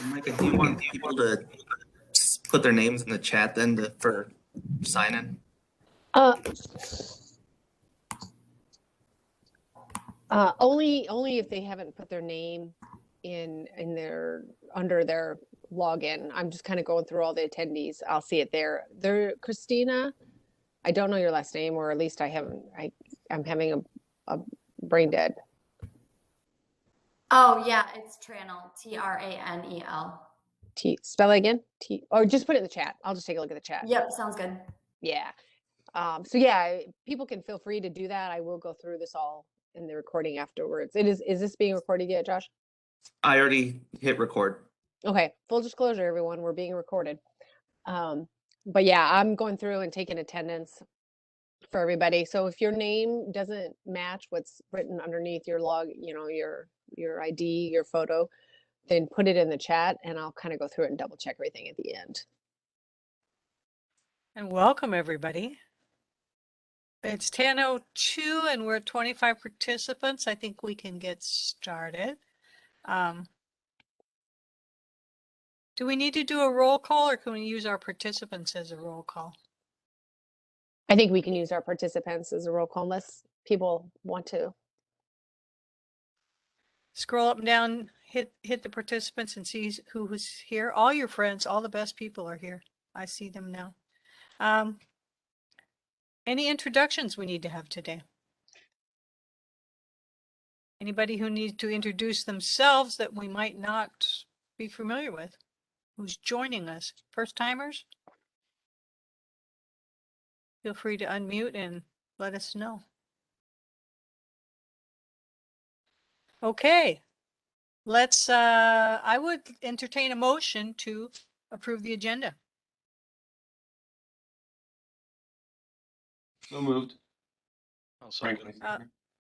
Micah, do you want people to put their names in the chat then for sign-in? Only if they haven't put their name in their under their login. I'm just kind of going through all the attendees. I'll see it there. There, Christina. I don't know your last name, or at least I haven't. I'm having a brain dead. Oh yeah, it's Tranel. Tranel. Spell it again. Or just put it in the chat. I'll just take a look at the chat. Yep, sounds good. Yeah. So yeah, people can feel free to do that. I will go through this all in the recording afterwards. Is this being recorded yet, Josh? I already hit record. Okay. Full disclosure, everyone, we're being recorded. But yeah, I'm going through and taking attendance for everybody. So if your name doesn't match what's written underneath your log, your ID, your photo, then put it in the chat and I'll kind of go through it and double check everything at the end. And welcome everybody. It's 10:02 and we're 25 participants. I think we can get started. Do we need to do a roll call or can we use our participants as a roll call? I think we can use our participants as a roll call unless people want to. Scroll up and down, hit the participants and see who's here. All your friends, all the best people are here. I see them now. Any introductions we need to have today? Anybody who needs to introduce themselves that we might not be familiar with? Who's joining us? First timers? Feel free to unmute and let us know. Okay, let's, I would entertain a motion to approve the agenda. So moved. Frank.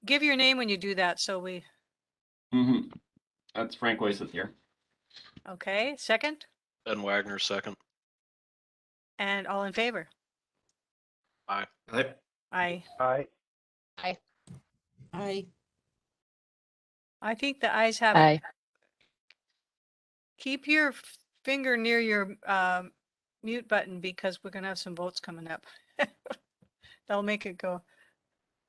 Give your name when you do that so we. That's Frank Wayseth here. Okay, second? Ben Wagner, second. And all in favor? Aye. Aye. Aye. Aye. Aye. Aye. I think the ayes have Aye. it. Keep your finger near your mute button because we're gonna have some votes coming up. That'll make it go.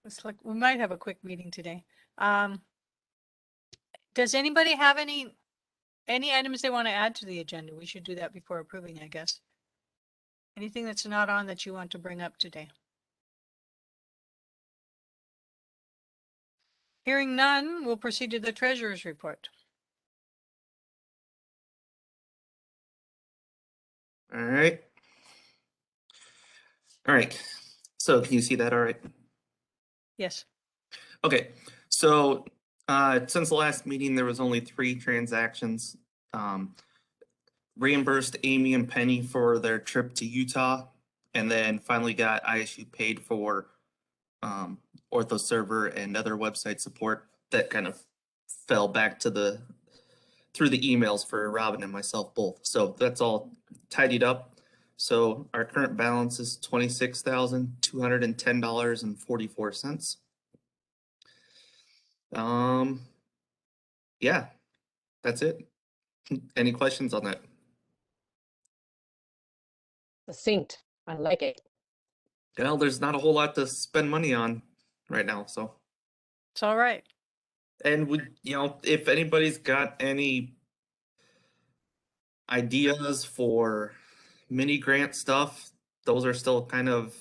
It's like we might have a quick meeting today. Does anybody have any items they want to add to the agenda? We should do that before approving, I guess. Anything that's not on that you want to bring up today? Hearing none, we'll proceed to the treasurer's report. All right. All right. So can you see that all right? Yes. Okay. So since the last meeting, there was only 3 transactions. Reimbursed Amy and Penny for their trip to Utah, and then finally got ISU paid for ortho server and other website support that kind of fell back to through the emails for Robin and myself both. So that's all tidied up. So our current balance is $26,210.44. Yeah, that's it. Any questions on that? Succinct. I like it. Well, there's not a whole lot to spend money on right now, so. It's all right. And if anybody's got any ideas for mini grant stuff, those are still kind of,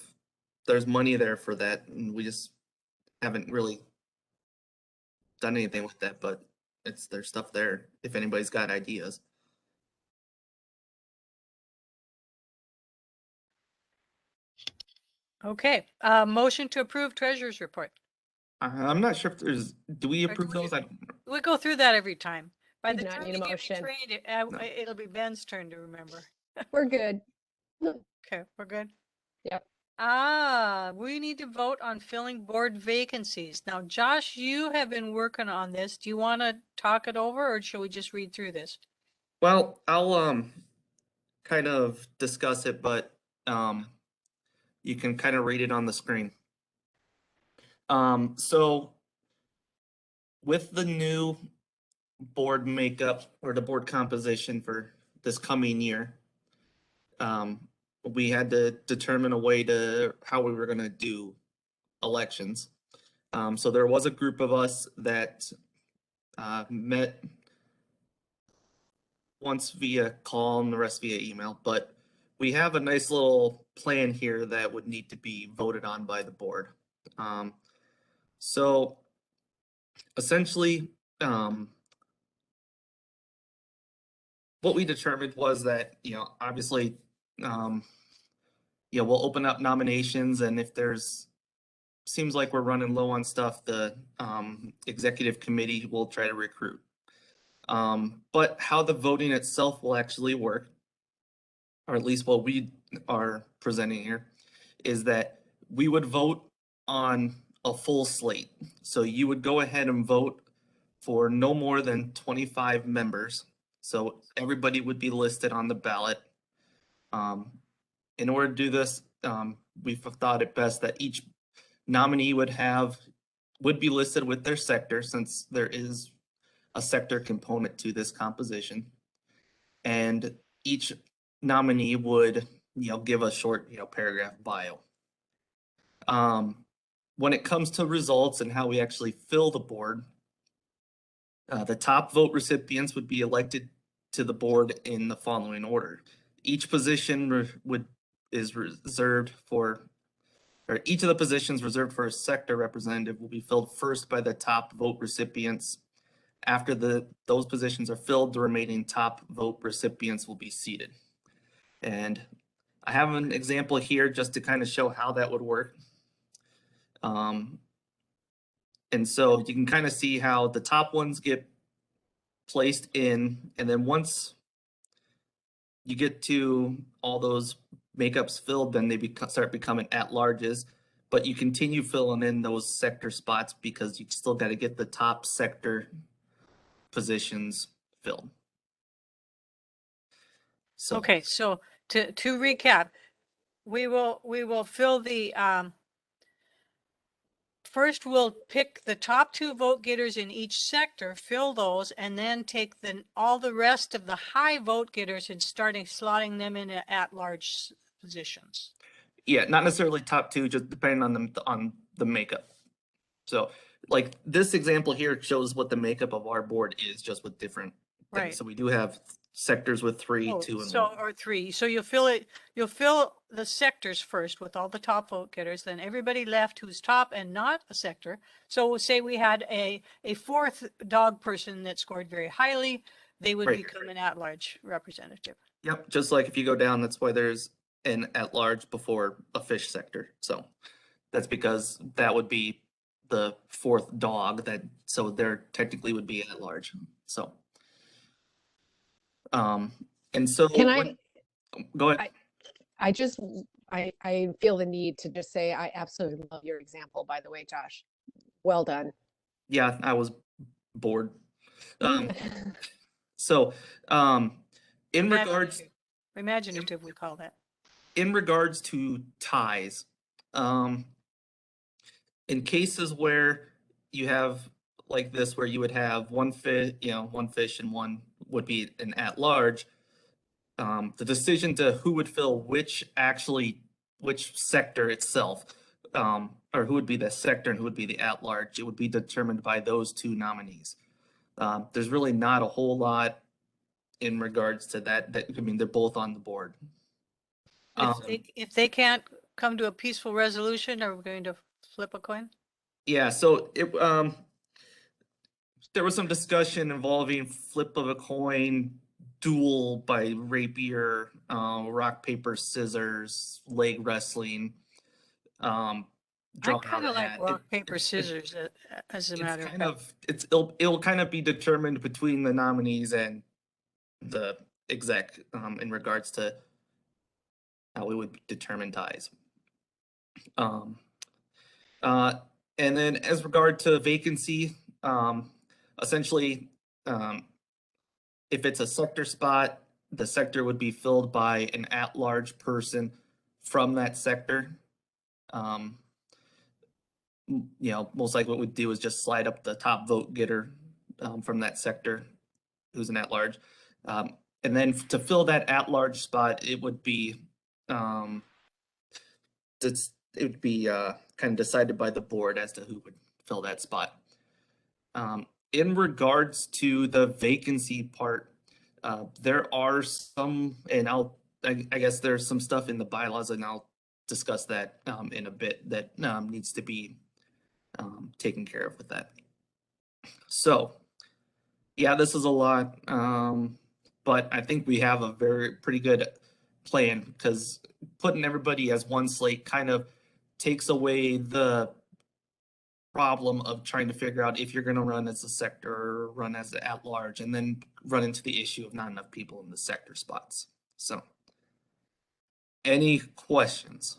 there's money there for that, and we just haven't really done anything with that, but there's stuff there if anybody's got ideas. Okay, motion to approve treasurer's report. I'm not sure if do we approve those? We go through that every time. By We the do not time need you a get me motion. trained, No. it'll be Ben's turn to remember. We're good. Okay, we're good. Yep. We need to vote on filling board vacancies. Now, Josh, you have been working on this. Do you want to talk it over or shall we just read through this? Well, I'll kind of discuss it, but you can kind of read it on the screen. So with the new board makeup or the board composition for this coming year, we had to determine a way to how we were going to do elections. So there was a group of us that met once via call and the rest via email, but we have a nice little plan here that would need to be voted on by the board. So essentially, what we determined was that, obviously, we'll open up nominations, and if seems like we're running low on stuff, the executive committee will try to recruit. But how the voting itself will actually work, or at least what we are presenting here, is that we would vote on a full slate. So you would go ahead and vote for no more than 25 members. So everybody would be listed on the ballot. In order to do this, we've thought it best that each nominee would be listed with their sector, since there is a sector component to this composition. And each nominee would, give a short, paragraph bio. When it comes to results and how we actually fill the board, the top vote recipients would be elected to the board in the following order. Each position is reserved for, or each of the positions reserved for a sector representative will be filled first by the top vote recipients. After those positions are filled, the remaining top vote recipients will be seated. And I have an example here just to kind of show how that would work. And so you can kind of see how the top ones get placed in, and then once you get to all those makeups filled, then they start becoming at-larges, but you continue filling in those sector spots because you still got to get the top sector positions filled. So Okay, so to recap, we will fill the first we'll pick the top 2 vote getters in each sector, fill those, and then take all the rest of the high vote getters and slotting them in at-large positions. yeah, not necessarily top 2, just depending on the makeup. So like this example here shows what the makeup of our board is, just with different things. Right. So we do have sectors with 3, 2, and 1. Or 3. So you'll fill the sectors first with all the top vote getters, then everybody left who's top and not a sector. So say we had a 4th dog person that scored very highly, they would Right. become an at-large representative. Yep, just like if you go down, that's why there's an at-large before a fish sector. So that's because that would be the 4th dog, so there technically would be at-large. So and so Can go ahead. I feel the need to just say, I absolutely love your example, by the way, Josh. Well done. Yeah, I was bored. So in regards Imaginative, we call that. in regards to ties, in cases where you have like this, where you would have one fish and one would be an at-large, the decision to who would fill which sector itself, or who would be the sector and who would be the at-large, it would be determined by those 2 nominees. There's really not a whole lot in regards to that. I mean, they're both on the board. If they can't come to a peaceful resolution, are we going to flip a coin? Yeah, so there was some discussion involving flip of a coin, duel by rapier, rock, paper, scissors, leg wrestling. I kind of like rock, paper, scissors as a matter of fact. It'll kind of be determined between the nominees and the exec in regards to how we would determine ties. And then as regard to vacancy, essentially, if it's a sector spot, the sector would be filled by an at-large person from that sector. Most likely what we'd do is just slide up the top vote getter from that sector who's an at-large. And then to fill that at-large spot, it would be kind of decided by the board as to who would fill that spot. In regards to the vacancy part, there are some, and I guess there's some stuff in the bylaws, and I'll discuss that in a bit that needs to be taken care of with that. So, yeah, this is a lot, but I think we have a pretty good plan, because putting everybody as one slate kind of takes away the problem of trying to figure out if you're going to run as a sector or run as at large, and then run into the issue of not enough people in the sector spots. So, any questions?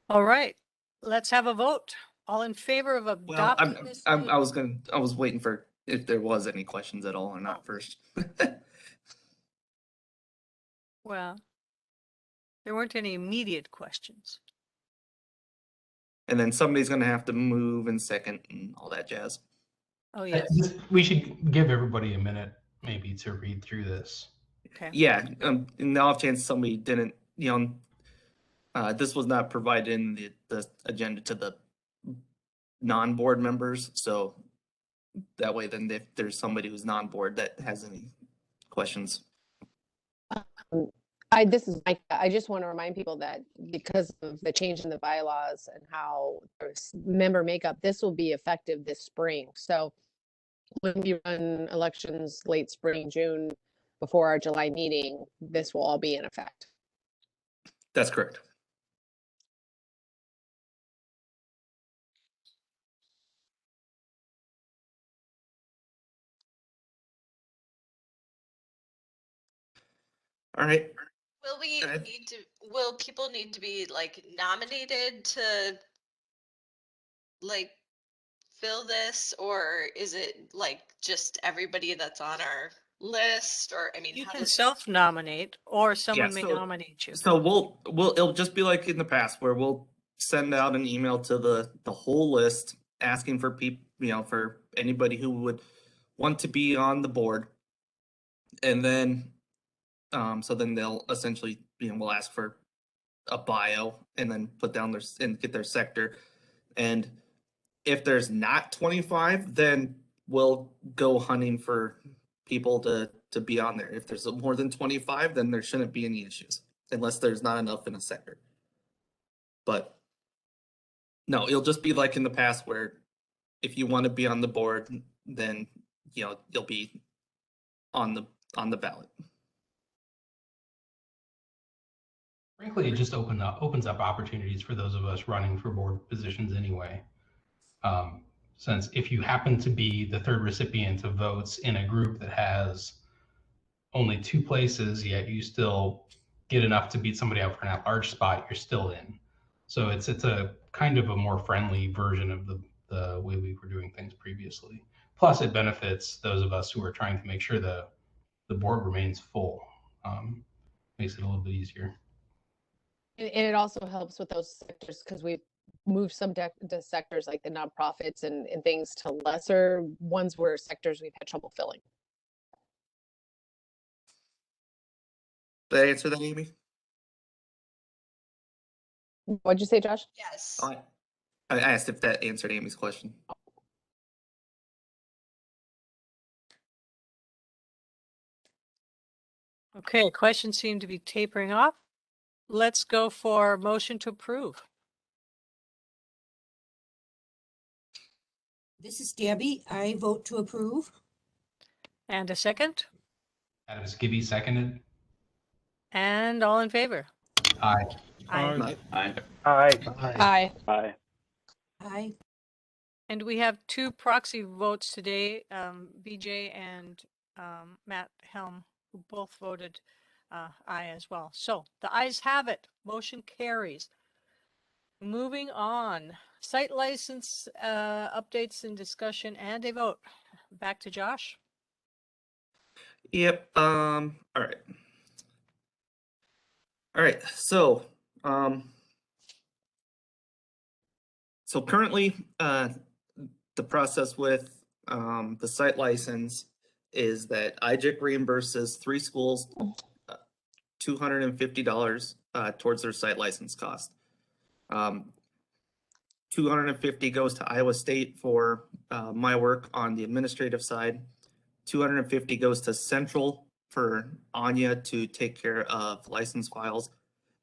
All right, let's have a vote. All in favor of Well, adopting this? I was waiting for if there was any questions at all or not first. Well, there weren't any immediate questions. And then somebody's going to have to move in second and all that jazz. Oh, yes. We should give everybody a minute maybe to read through this. Okay. Yeah, in the off chance somebody didn't, this was not provided in the agenda to the non-board members, so that way then if there's somebody who's non-board that has any questions. This is Mike. I just want to remind people that because of the change in the bylaws and how there's member makeup, this will be effective this spring. So when we run elections late spring, June, before our July meeting, this will all be in effect. That's correct. All right. Will we Okay. will people need to be like nominated to like fill this, or is it like just everybody that's on our list? Or I mean, You how can does self-nominate, or someone may so- nominate you. So it'll just be like in the past where we'll send out an email to the whole list asking for people, for anybody who would want to be on the board. And then, so then they'll essentially, we'll ask for a bio and then put down and get their sector. And if there's not 25, then we'll go hunting for people to be on there. If there's more than 25, then there shouldn't be any issues unless there's not enough in a sector. But no, it'll just be like in the past where if you want to be on the board, then you'll be on the ballot. Frankly, it just opens up opportunities for those of us running for board positions anyway. Since if you happen to be the third recipient of votes in a group that has only 2 places, yet you still get enough to beat somebody out for an at-large spot, you're still in. So it's a kind of a more friendly version of the way we were doing things previously. Plus, it benefits those of us who are trying to make sure the board remains full. Makes it a little bit easier. And it also helps with those sectors because we've moved some sectors like the nonprofits and things to lesser ones where sectors we've had trouble filling. Did I answer that, Amy? What'd you say, Josh? yes? I asked if that answered Amy's question. Okay, questions seem to be tapering off. Let's go for motion to approve. This is Debbie. I vote to approve. And a second? Adam Skibby seconded. And all in favor? Aye. Aye. Aye. Aye. And we have 2 proxy votes today, BJ and Matt Helm, who both voted aye as well. So the ayes have it. Motion carries. Moving on, site license updates and discussion and a vote. Back to Josh. Yep. All right. All right. So, So currently, the process with the site license is that IGIC reimburses 3 schools $250 towards their site license cost. 250 goes to Iowa State for my work on the administrative side. 250 goes to Central for Anya to take care of license files,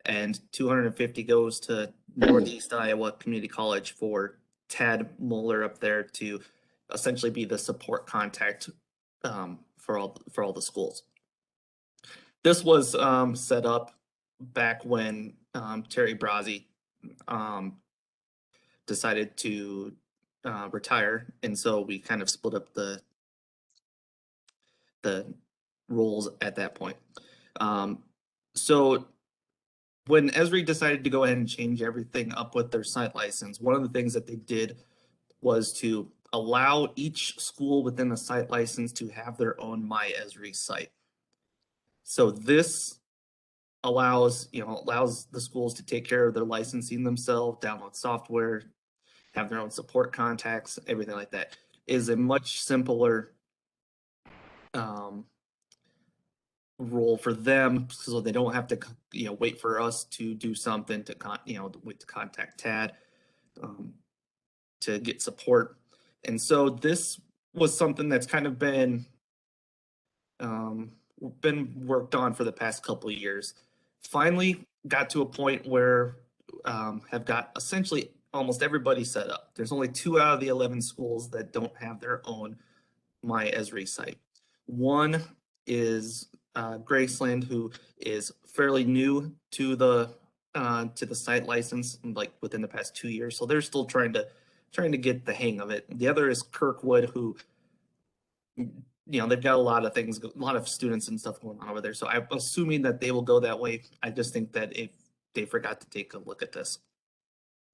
and 250 goes to Northeast Iowa Community College for Tad Mueller up there to essentially be the support contact for all the schools. This was set up back when Terry Brazzi decided to retire, and so we kind of split up the roles at that point. So when Esri decided to go ahead and change everything up with their site license, one of the things that they did was to allow each school within the site license to have their own My Esri site. So this allows the schools to take care of their licensing themselves, download software, have their own support contacts, everything like that. Is a much simpler role for them, so they don't have to wait for us to do something to wait to contact Tad to get support. And so this was something that's kind of been worked on for the past couple of years. Finally got to a point where have got essentially almost everybody set up. There's only 2 out of the 11 schools that don't have their own My Esri site. One is Graceland, who is fairly new to the site license, like within the past 2 years. So they're still trying to get the hang of it. The other is Kirkwood, who they've got a lot of things, a lot of students and stuff going on over there. So I'm assuming that they will go that way. I just think that if they forgot to take a look at this,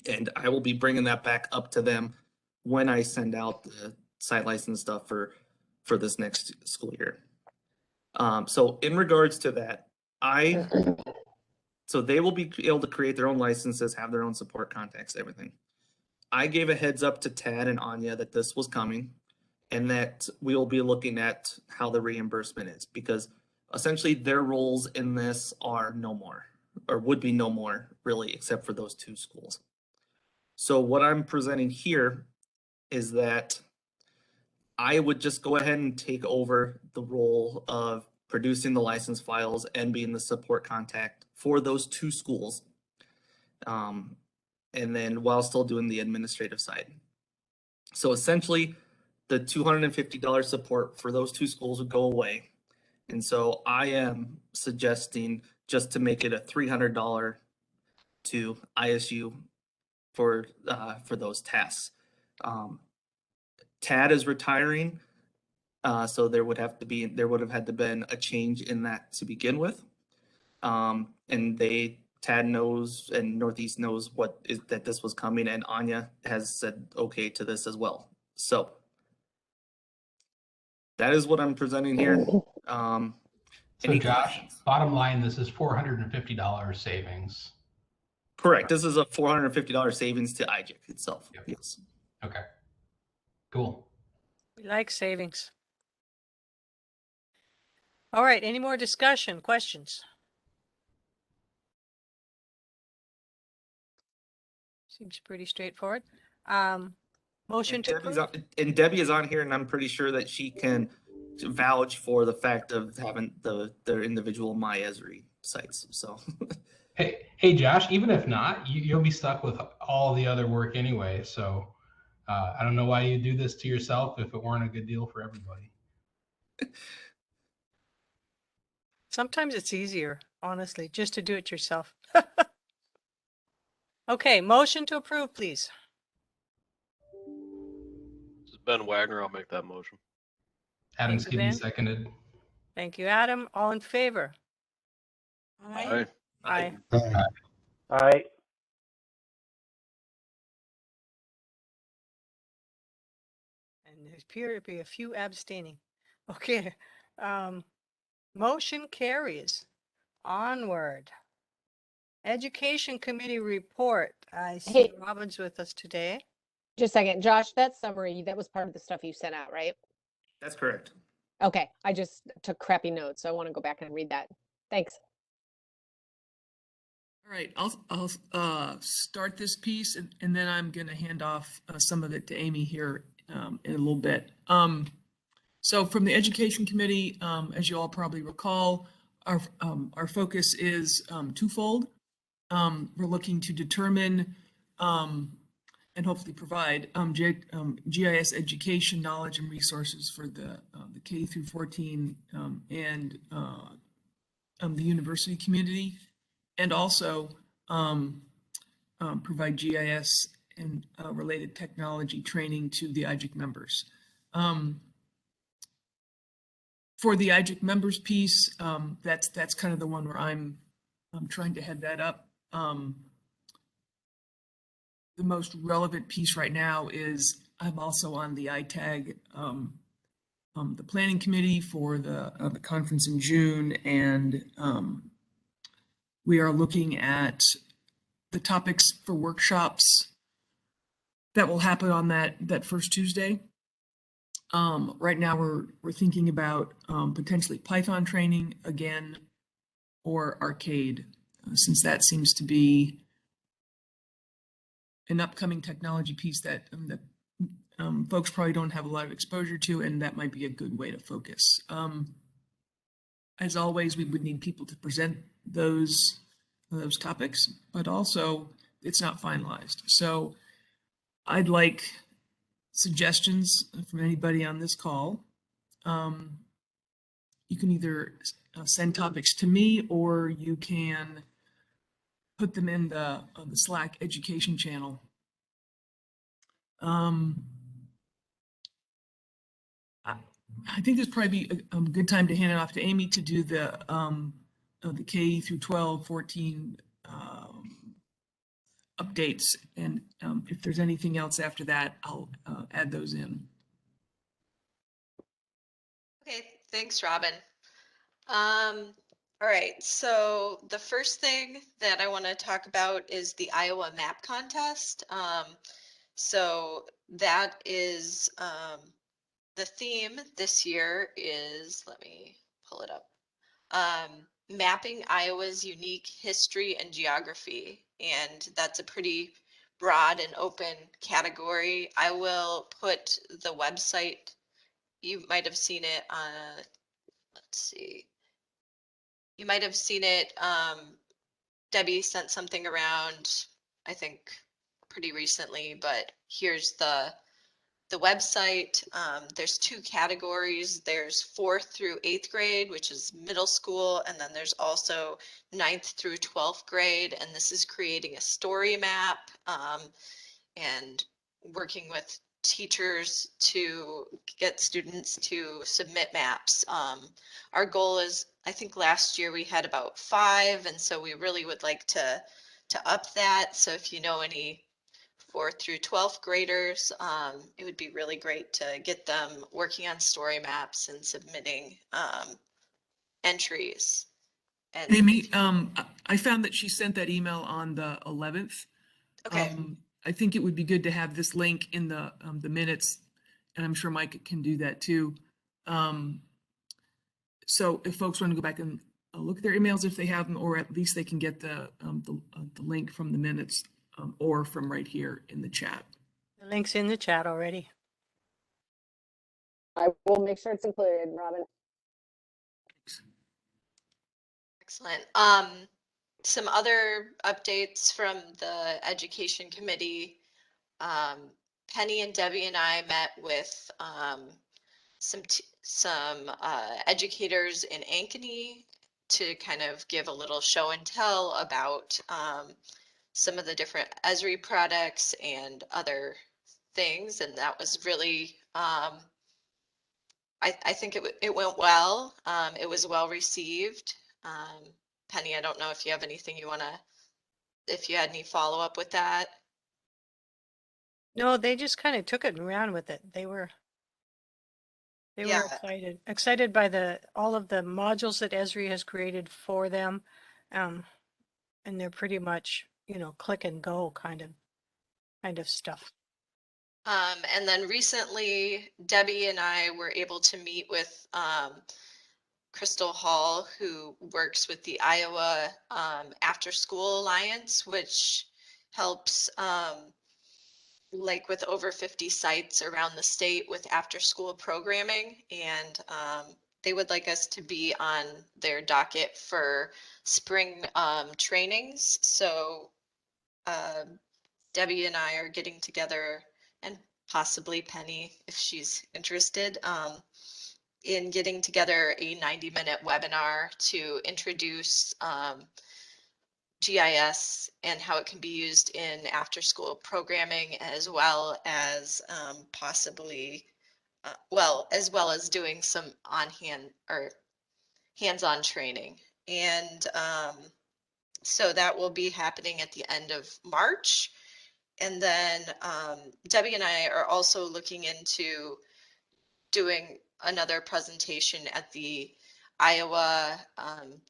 and I will be bringing that back up to them when I send out the site license stuff for this next school year. So in regards to that, so they will be able to create their own licenses, have their own support contacts, everything. I gave a heads up to Tad and Anya that this was coming, and that we will be looking at how the reimbursement is, because essentially their roles in this are no more, or would be no more really, except for those 2 schools. So what I'm presenting here is that I would just go ahead and take over the role of producing the license files and being the support contact for those 2 schools. And then while still doing the administrative side. So essentially the $250 support for those 2 schools would go away. And so I am suggesting just to make it a $300 to ISU for those tasks. Tad is retiring, so there would have had to been a change in that to begin with. And Tad knows and Northeast knows that this was coming, and Anya has said okay to this as well. So that is what I'm presenting here. So Josh, bottom line, this is $450 savings. Correct. This is a $450 savings to IGIC itself. Yep. Yes. Okay. Cool. We like savings. All right, any more discussion, questions? Seems pretty straightforward. Motion to approve? And Debbie is on here, and I'm pretty sure that she can vouch for the fact of having their individual My Esri sites. So Hey, Josh, even if not, you'll be stuck with all the other work anyway. So I don't know why you do this to yourself if it weren't a good deal for everybody. Sometimes it's easier, honestly, just to do it yourself. Okay, motion to approve, please. This is Ben Wagner. I'll make that motion. Adam Thank you, Skibby Ben. seconded. Thank you, Adam. All in favor? Aye. Aye. Aye. And there appear to be a few abstaining. Okay, motion carries. Onward. Education Committee report. I see Hey. Robin's with us today. Just a second, Josh, that summary, that was part of the stuff you sent out, right? That's correct. Okay, I just took crappy notes, so I want to go back and read that. Thanks. All right, I'll start this piece and then I'm going to hand off some of it to Amy here in a little bit. So from the Education Committee, as you all probably recall, our focus is twofold. We're looking to determine and hopefully provide GIS education knowledge and resources for the K through 14 and the university community, and also provide GIS and related technology training to the IGIC members. For the IGIC members piece, that's kind of the one where I'm trying to head that up. The most relevant piece right now is I'm also on the ITAG, the planning committee for the conference in June, and we are looking at the topics for workshops that will happen on that first Tuesday. Right now we're thinking about potentially Python training again, or arcade, since that seems to be an upcoming technology piece that folks probably don't have a lot of exposure to, and that might be a good way to focus. As always, we would need people to present those topics, but also it's not finalized. So I'd like suggestions from anybody on this call. You can either send topics to me, or you can put them in the Slack education channel. I think this probably be a good time to hand it off to Amy to do the K through 12, 14 updates. And if there's anything else after that, I'll add those in. Okay, thanks, Robin. All right, so the first thing that I want to talk about is the Iowa map contest. So that is the theme this year is, let me pull it up, mapping Iowa's unique history and geography. And that's a pretty broad and open category. I will put the website, you might have seen it on, let's see. You might have seen it. Debbie sent something around, I think pretty recently, but here's the website. There's two categories. There's 4th through 8th grade, which is middle school. And then there's also 9th through 12th grade. And this is creating a story map and working with teachers to get students to submit maps. Our goal is, I think last year we had about 5, and so we really would like to up that. So if you know any 4th through 12th graders, it would be really great to get them working on story maps and submitting entries. And Amy, I found that she sent that email on the 11th. okay. I think it would be good to have this link in the minutes, and I'm sure Mike can do that too. So if folks want to go back and look at their emails if they have them, or at least they can get the link from the minutes or from right here in the chat. The link's in the chat already. I will make sure it's included, Robin. Excellent. Some other updates from the Education Committee. Penny and Debbie and I met with some educators in Ankeny to kind of give a little show and tell about some of the different Esri products and other things, and that was really I think it went well. It was well received. Penny, I don't know if you have anything you want to, if you had any follow up with that. No, they just kind of took it and ran with it. They were Yeah. excited by all of the modules that Esri has created for them. And they're pretty much click and go kind of stuff. And then recently, Debbie and I were able to meet with Crystal Hall, who works with the Iowa After School Alliance, which helps like with over 50 sites around the state with after school programming. And they would like us to be on their docket for spring trainings. So Debbie and I are getting together, and possibly Penny, if she's interested, in getting together a 90-minute webinar to introduce GIS and how it can be used in after-school programming, as well as possibly, as well as doing some on-hand or hands-on training. And so that will be happening at the end of March. And then Debbie and I are also looking into doing another presentation at the Iowa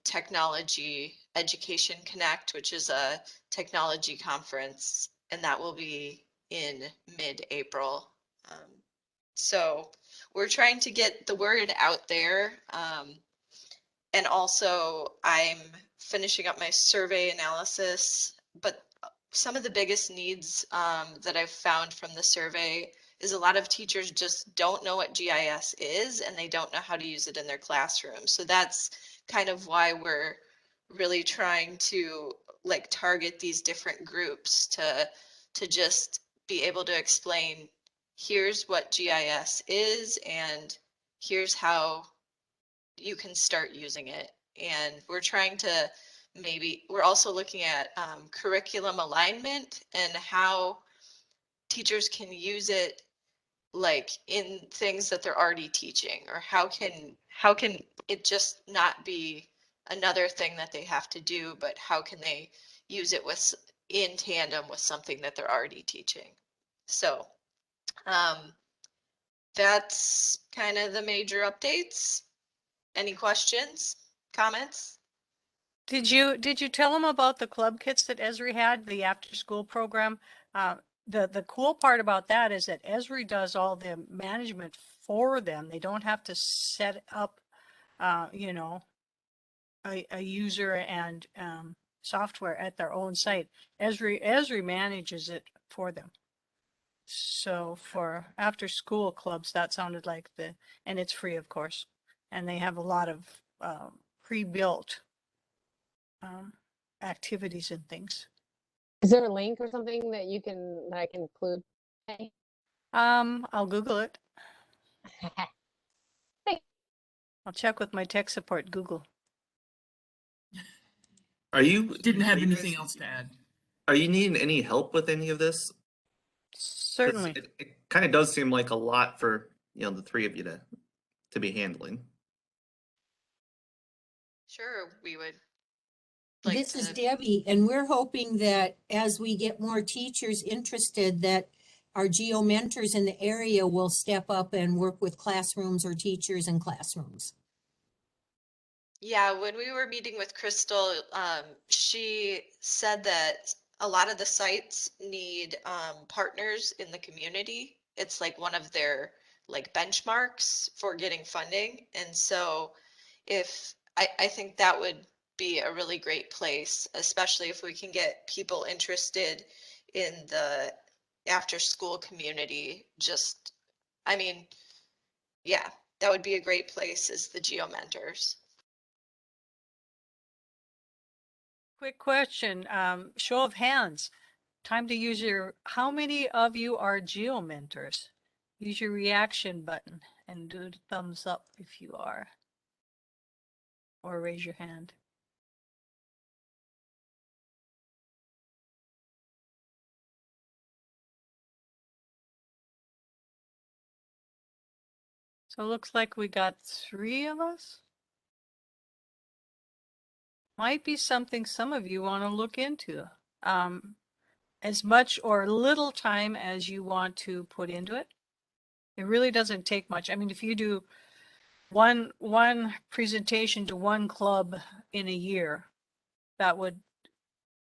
Technology Education Connect, which is a technology conference, and that will be in mid-April. So we're trying to get the word out there. And also I'm finishing up my survey analysis, but some of the biggest needs that I've found from the survey is a lot of teachers just don't know what GIS is, and they don't know how to use it in their classroom. So that's kind of why we're really trying to like target these different groups to just be able to explain, here's what GIS is, and here's how you can start using it. And we're trying to we're also looking at curriculum alignment and how teachers can use it like in things that they're already teaching, or how can it just not be another thing that they have to do, but how can they use it in tandem with something that they're already teaching. So that's kind of the major updates. Any questions, comments? Did you tell them about the club kits that Esri had, the after school program? The cool part about that is that Esri does all the management for them. They don't have to set up, a user and software at their own site. Esri manages it for them. So for after school clubs, that sounded like and it's free, of course. And they have a lot of pre-built activities and things. Is there a link or something that I can include? Okay. I'll Google it. Hey. I'll check with my tech support Google. Are you Didn't have anything else to add. Are you needing any help with any of this? 'Cause Certainly. it kind of does seem like a lot for the three of you to be handling. Sure, we would. This is Debbie, and we're hoping that as we get more teachers interested, that our Geo mentors in the area will step up and work with classrooms or teachers in classrooms. Yeah, when we were meeting with Crystal, she said that a lot of the sites need partners in the community. It's like one of their like benchmarks for getting funding. And so I think that would be a really great place, especially if we can get people interested in the after school community. Yeah, that would be a great place, is the Geo mentors. Quick question, show of hands. Time to use how many of you are Geo mentors? Use your reaction button and do the thumbs up if you are. Or raise your hand. So it looks like we got 3 of us. Might be something some of you want to look into. As much or little time as you want to put into it. It really doesn't take much. I mean, if you do one presentation to one club in a year, that would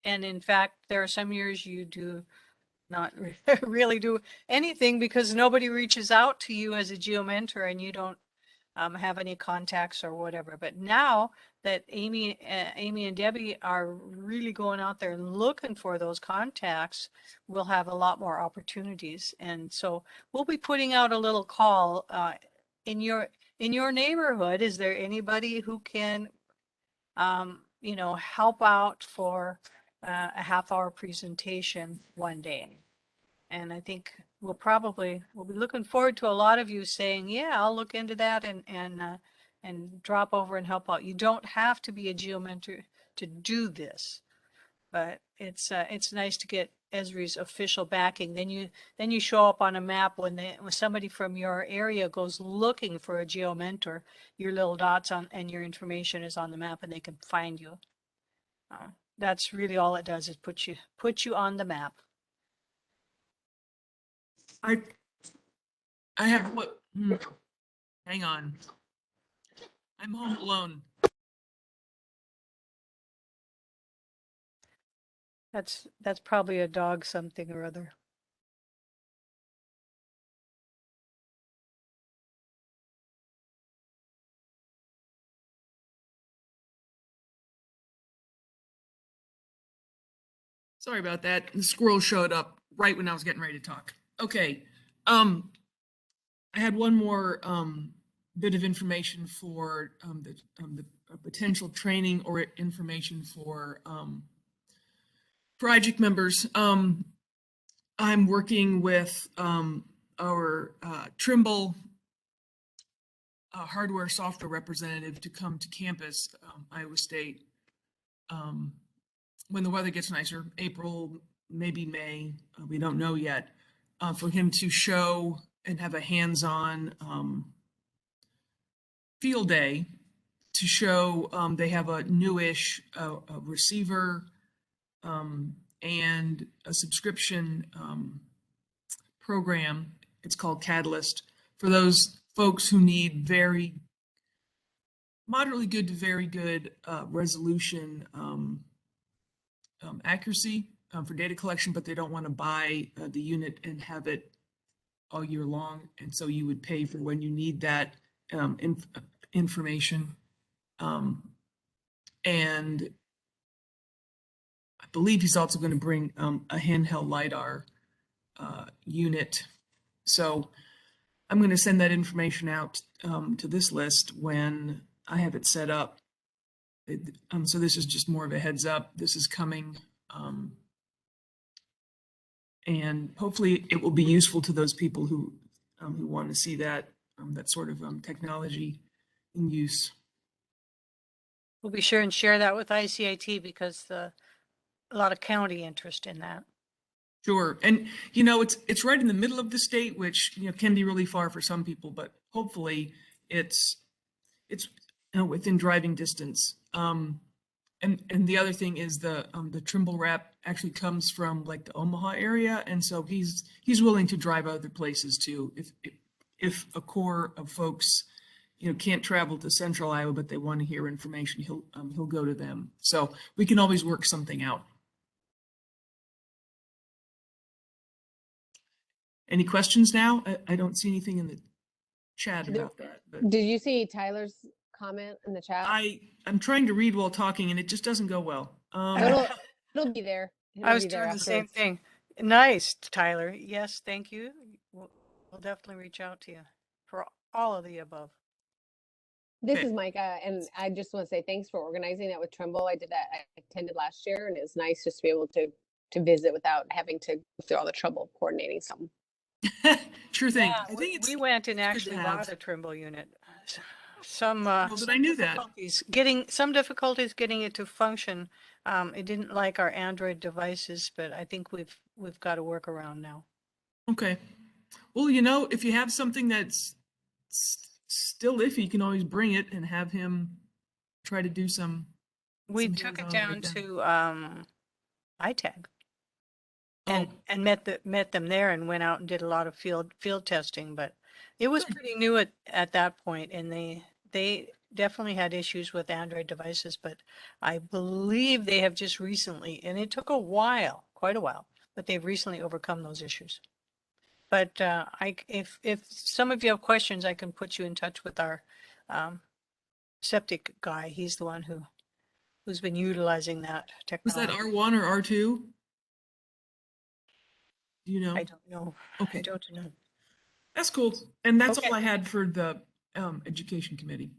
And in fact, there are some years you do not really do anything because nobody reaches out to you as a geo mentor and you don't have any contacts or whatever. But now that Amy and Debbie are really going out there and looking for those contacts, we'll have a lot more opportunities. And so we'll be putting out a little call in your neighborhood. Is there anybody who can, you know, help out for a half-hour presentation one day? And I think we'll be looking forward to a lot of you saying, yeah, I'll look into that and drop over and help out. You don't have to be a geo mentor to do this, but it's nice to get Esri's official backing. Then you show up on a map when somebody from your area goes looking for a geo mentor, your little dots on and your information is on the map and they can find you. That's really all it does is put you on the map. I have what? Hang on. I'm home alone. That's probably a dog something or other. Sorry about that. The squirrel showed up right when I was getting ready to talk. Okay. I had one more bit of information for the potential training or information for IGIC members. I'm working with our Trimble hardware software representative to come to campus, Iowa State, when the weather gets nicer, April, maybe May, we don't know yet, for him to show and have a hands-on field day to show they have a newish receiver and a subscription program. It's called Catalyst for those folks who need very moderately good to very good resolution accuracy for data collection, but they don't want to buy the unit and have it all year long. And so you would pay for when you need that information. And I believe he's also going to bring a handheld LiDAR unit. So I'm going to send that information out to this list when I have it set up. So this is just more of a heads up. This is coming. And hopefully it will be useful to those people who want to see that that sort of technology in use. We'll be sure and share that with ICIT because a lot of county interest in that. Sure, and you know it's right in the middle of the state, which can be really far for some people, but hopefully it's within driving distance. And the other thing is the Trimble rep actually comes from like the Omaha area, and so he's willing to drive other places too. If a core of folks can't travel to central Iowa, but they want to hear information, he'll go to them. So we can always work something out. Any questions now? I don't see anything in the chat about that. But Did you see Tyler's comment in the chat? I'm trying to read while talking, and it just doesn't go well. It'll be there. I was doing the same thing. Nice, Tyler. Yes, thank you. We'll definitely reach out to you for all of the above. This is Micah, and I just want to say thanks for organizing that with Trimble. I attended last year, and it was nice just to be able to visit without having to go through all the trouble of coordinating something. Sure thing. Yeah, I think we went and actually bought a Trimble unit. Some difficulties getting it to function. It didn't like our Android devices, but I think we've got a workaround now. Okay. Well, if you have something that's still iffy, you can always bring it and have him try to do some. We took it down to ITAG. And met them there and went out and did a lot of field testing, but it was pretty new at that point, and they definitely had issues with Android devices, but I believe they have just recently, and it took a while, quite a while, but they've recently overcome those issues. But if some of you have questions, I can put you in touch with our septic guy. He's the one who's been utilizing that Was that technology. R1 or R2? Do you know? I don't know. Okay. I don't know. That's cool. And that's Okay. all I had for the education committee.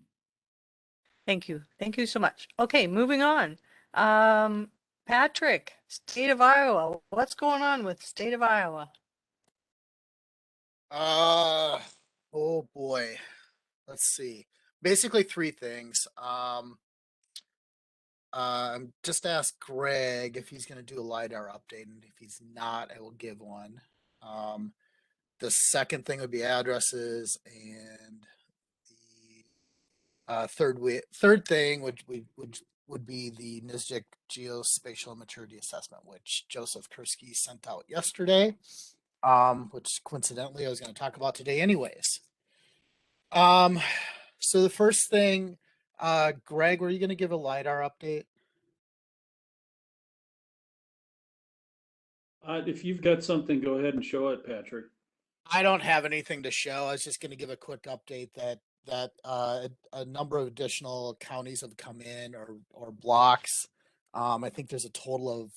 Thank you. Thank you so much. Okay, moving on. Patrick, state of Iowa. What's going on with state of Iowa? Oh boy. Let's see. Basically three things. Just ask Greg if he's going to do a LiDAR update, and if he's not, I will give one. The second thing would be addresses, and the third thing would be the NISJIC geospatial maturity assessment, which Joseph Kursky sent out yesterday. Which coincidentally I was going to talk about today anyways. So the first thing, Greg, were you going to give a LiDAR update? If you've got something, go ahead and show it, Patrick. I don't have anything to show. I was just going to give a quick update that a number of additional counties have come in, or blocks. I think there's a total of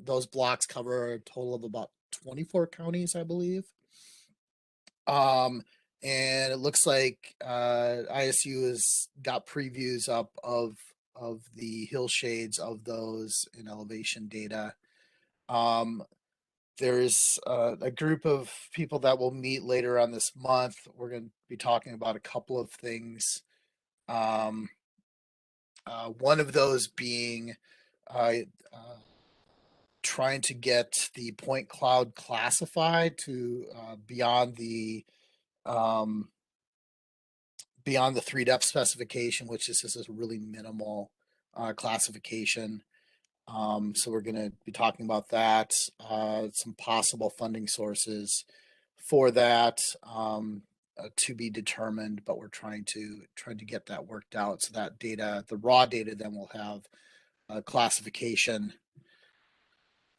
those blocks cover a total of about 24 counties, I believe. And it looks like ISU has got previews up of the hill shades of those in elevation data. There's a group of people that will meet later on this month. We're going to be talking about a couple of things. One of those being trying to get the point cloud classified to beyond the 3-depth specification, which is just a really minimal classification. So we're going to be talking about that, some possible funding sources for that to be determined, but we're trying to get that worked out. So that data, the raw data, then will have a classification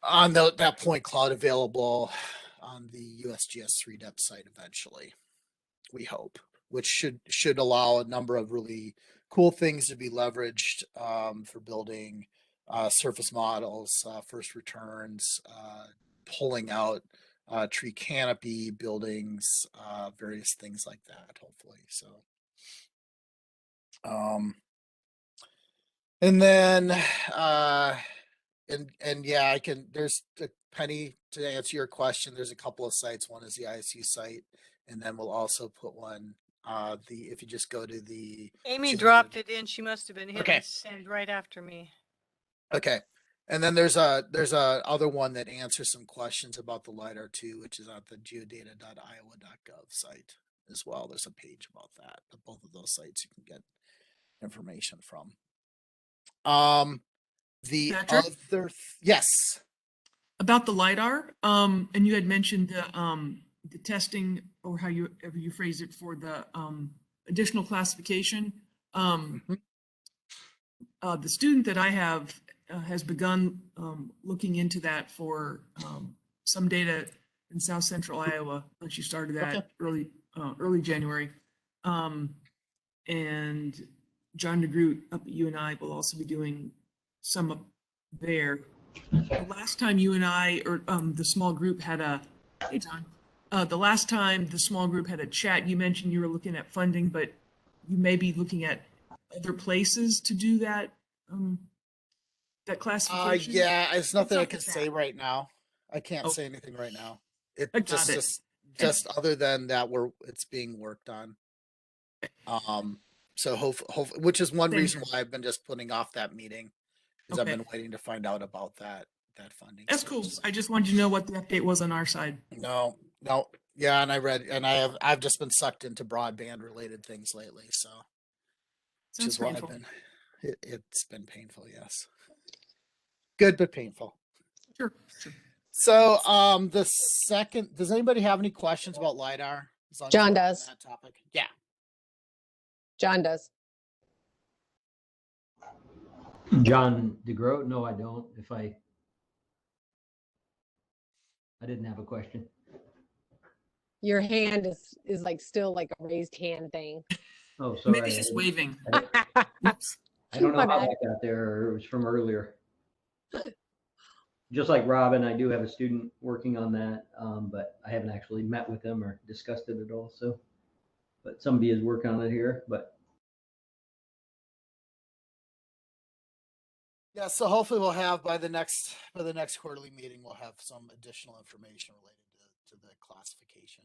on that point cloud available on the USGS 3-depth site eventually, we hope, which should allow a number of really cool things to be leveraged for building surface models, first returns, pulling out tree canopy buildings, various things like that, hopefully. So, and then, and yeah, there's Penny, to answer your question, there's a couple of sites. One is the ISU site, and then we'll also put one, if you just go to the. Amy dropped it in. She must have been hitting Okay. send right after me. Okay. And then there's a other one that answers some questions about the LiDAR too, which is at the geodata.iowa.gov site as well. There's a page about that. But both of those sites you can get information from. The Patrick? other yes. About the LiDAR, and you had mentioned the testing, or however you phrase it, for the additional classification. The student that I have has begun looking into that for some data in South Central Iowa. She started that early January. And John DeGroot up at UNI will also be doing some up there. The last time you and I, or the small group had the last time the small group had a chat, you mentioned you were looking at funding, but you may be looking at other places to do that, that classification. Yeah, it's nothing I can say right now. I can't say anything right now. Just other than that, it's being worked on. So which is one reason why I've been just putting off that meeting, because I've been waiting to find out about that funding. That's cool. I just wanted to know what the update was on our side. No. Yeah, and I've just been sucked into broadband related things lately, so which is why it's been painful, yes. Good but painful. Sure. So the second, does anybody have any questions about LiDAR? John does. That topic? Yeah. John does. John DeGroat? No, I don't. I didn't have a question. Your hand is like still like a raised hand thing. Oh, sorry. Maybe she's waving. I don't know My how bad. that got there, or it was from earlier. Just like Robin, I do have a student working on that, but I haven't actually met with them or discussed it at all. So, but somebody is working on it here. But Yeah, so hopefully we'll have by the next quarterly meeting, we'll have some additional information related to the classification.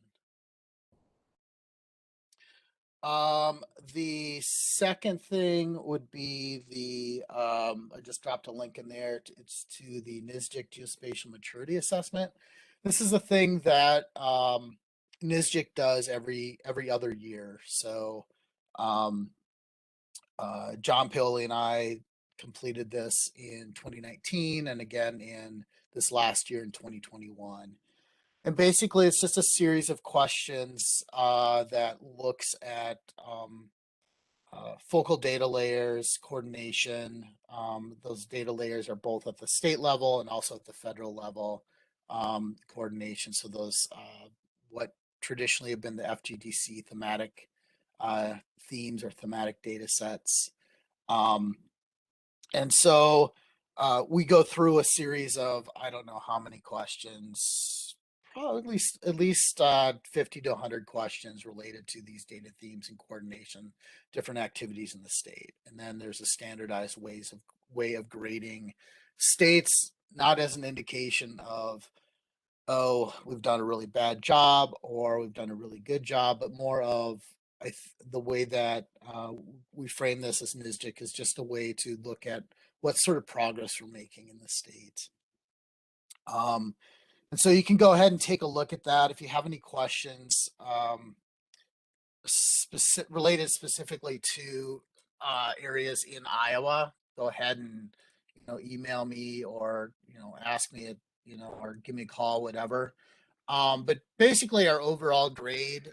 The second thing would be the I just dropped a link in there. It's to the NISGIC Geospatial Maturity Assessment. This is a thing that NISGIC does every other year. So John Pioli and I completed this in 2019 and again in this last year in 2021. And basically, it's just a series of questions that looks at focal data layers, coordination. Those data layers are both at the state level and also at the federal level, coordination. So those what traditionally have been the FGDC thematic themes or thematic data sets. And so we go through a series of, I don't know how many questions, probably at least 50 to 100 questions related to these data themes and coordination, different activities in the state. And then there's a standardized way of grading states, not as an indication of, oh, we've done a really bad job or we've done a really good job, but more of the way that we frame this as NISGIC is just a way to look at what sort of progress we're making in the state. And so you can go ahead and take a look at that. If you have any questions related specifically to areas in Iowa, go ahead and email me or ask me or give me a call, whatever. But basically, our overall grade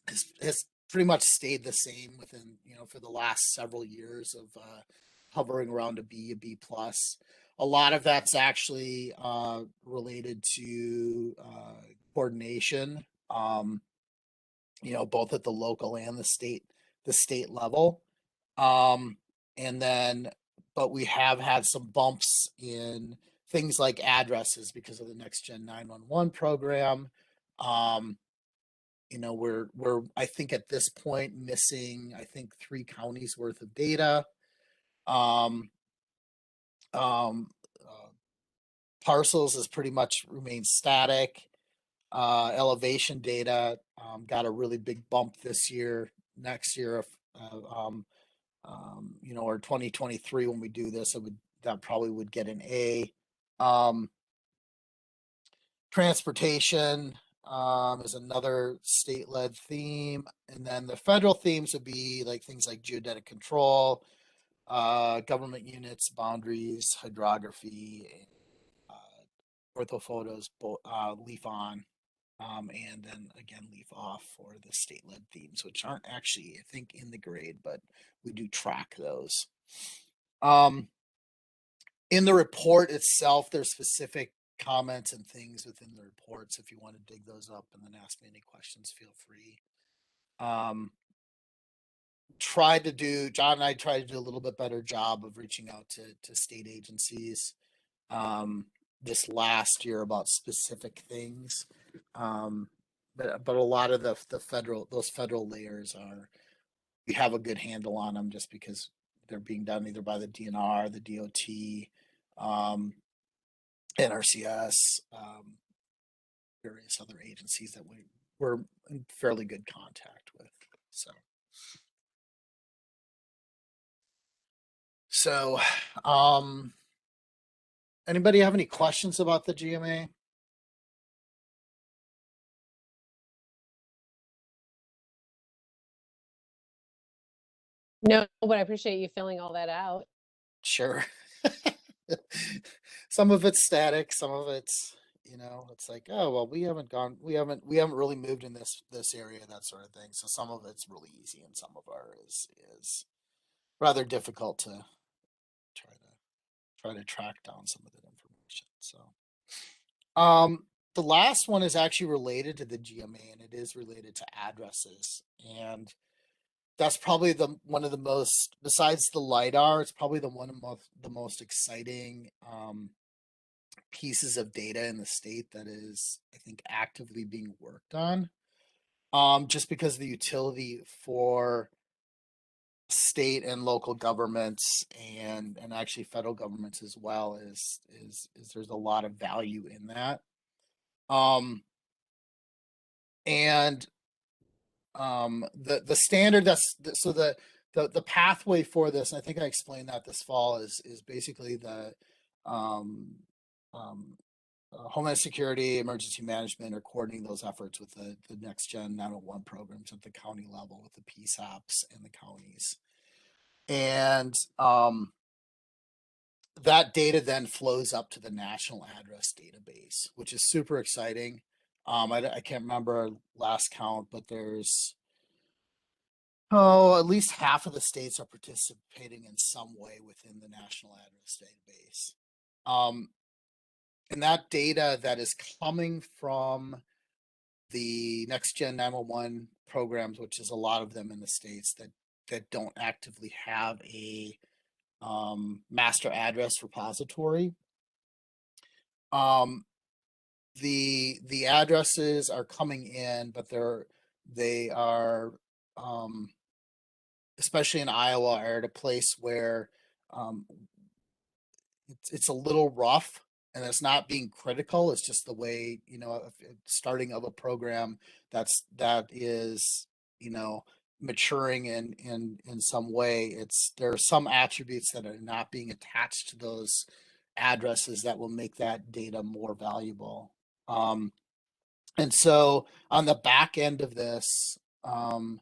has pretty much stayed the same within for the last several years of hovering around a B plus. A lot of that's actually related to coordination, both at the local and the state level. And then, but we have had some bumps in things like addresses because of the Next Gen 911 program. We're I think at this point missing 3 counties worth of data. Parcels has pretty much remained static. Elevation data got a really big bump this year. Next year, or 2023 when we do this, that probably would get an A. Transportation is another state-led theme, and then the federal themes would be like things like geodetic control, government units, boundaries, hydrography, orthophotos, leaf on, and then again leaf off for the state-led themes, which aren't actually I think in the grade, but we do track those. In the report itself, there's specific comments and things within the reports. If you want to dig those up and then ask me any questions, feel free. John and I tried to do a little bit better job of reaching out to state agencies this last year about specific things. But a lot of those federal layers we have a good handle on them just because they're being done either by the DNR, the DOT, NRCS, various other agencies that we're in fairly good contact with. So, anybody have any questions about the GMA? No, but I appreciate you filling all that out. Sure. Some of it's static, some of it's it's like, oh well, we haven't really moved in this area, that sort of thing. So some of it's really easy and some of our is rather difficult try to track down some of that information. So, the last one is actually related to the GMA, and it is related to addresses. And that's probably one of the most, besides the LiDAR, it's probably the most exciting pieces of data in the state that is, I think, actively being worked on. Just because the utility for state and local governments and actually federal governments as well is there's a lot of value in that. The standard so the pathway for this, and I think I explained that this fall, is basically the Homeland Security, Emergency Management are coordinating those efforts with the Next Gen 911 programs at the county level with the PSAPs and the counties. And that data then flows up to the national address database, which is super exciting. I can't remember our last count, but there's at least half of the states are participating in some way within the national address database. And that data that is coming from the Next Gen 911 programs, which is a lot of them in the states that don't actively have a master address repository. The addresses are coming in, but they are especially in Iowa, are at a place where it's a little rough, and it's not being critical. It's just the way, starting of a program that is, maturing in some way. There are some attributes that are not being attached to those addresses that will make that data more valuable. And so on the back end of this, for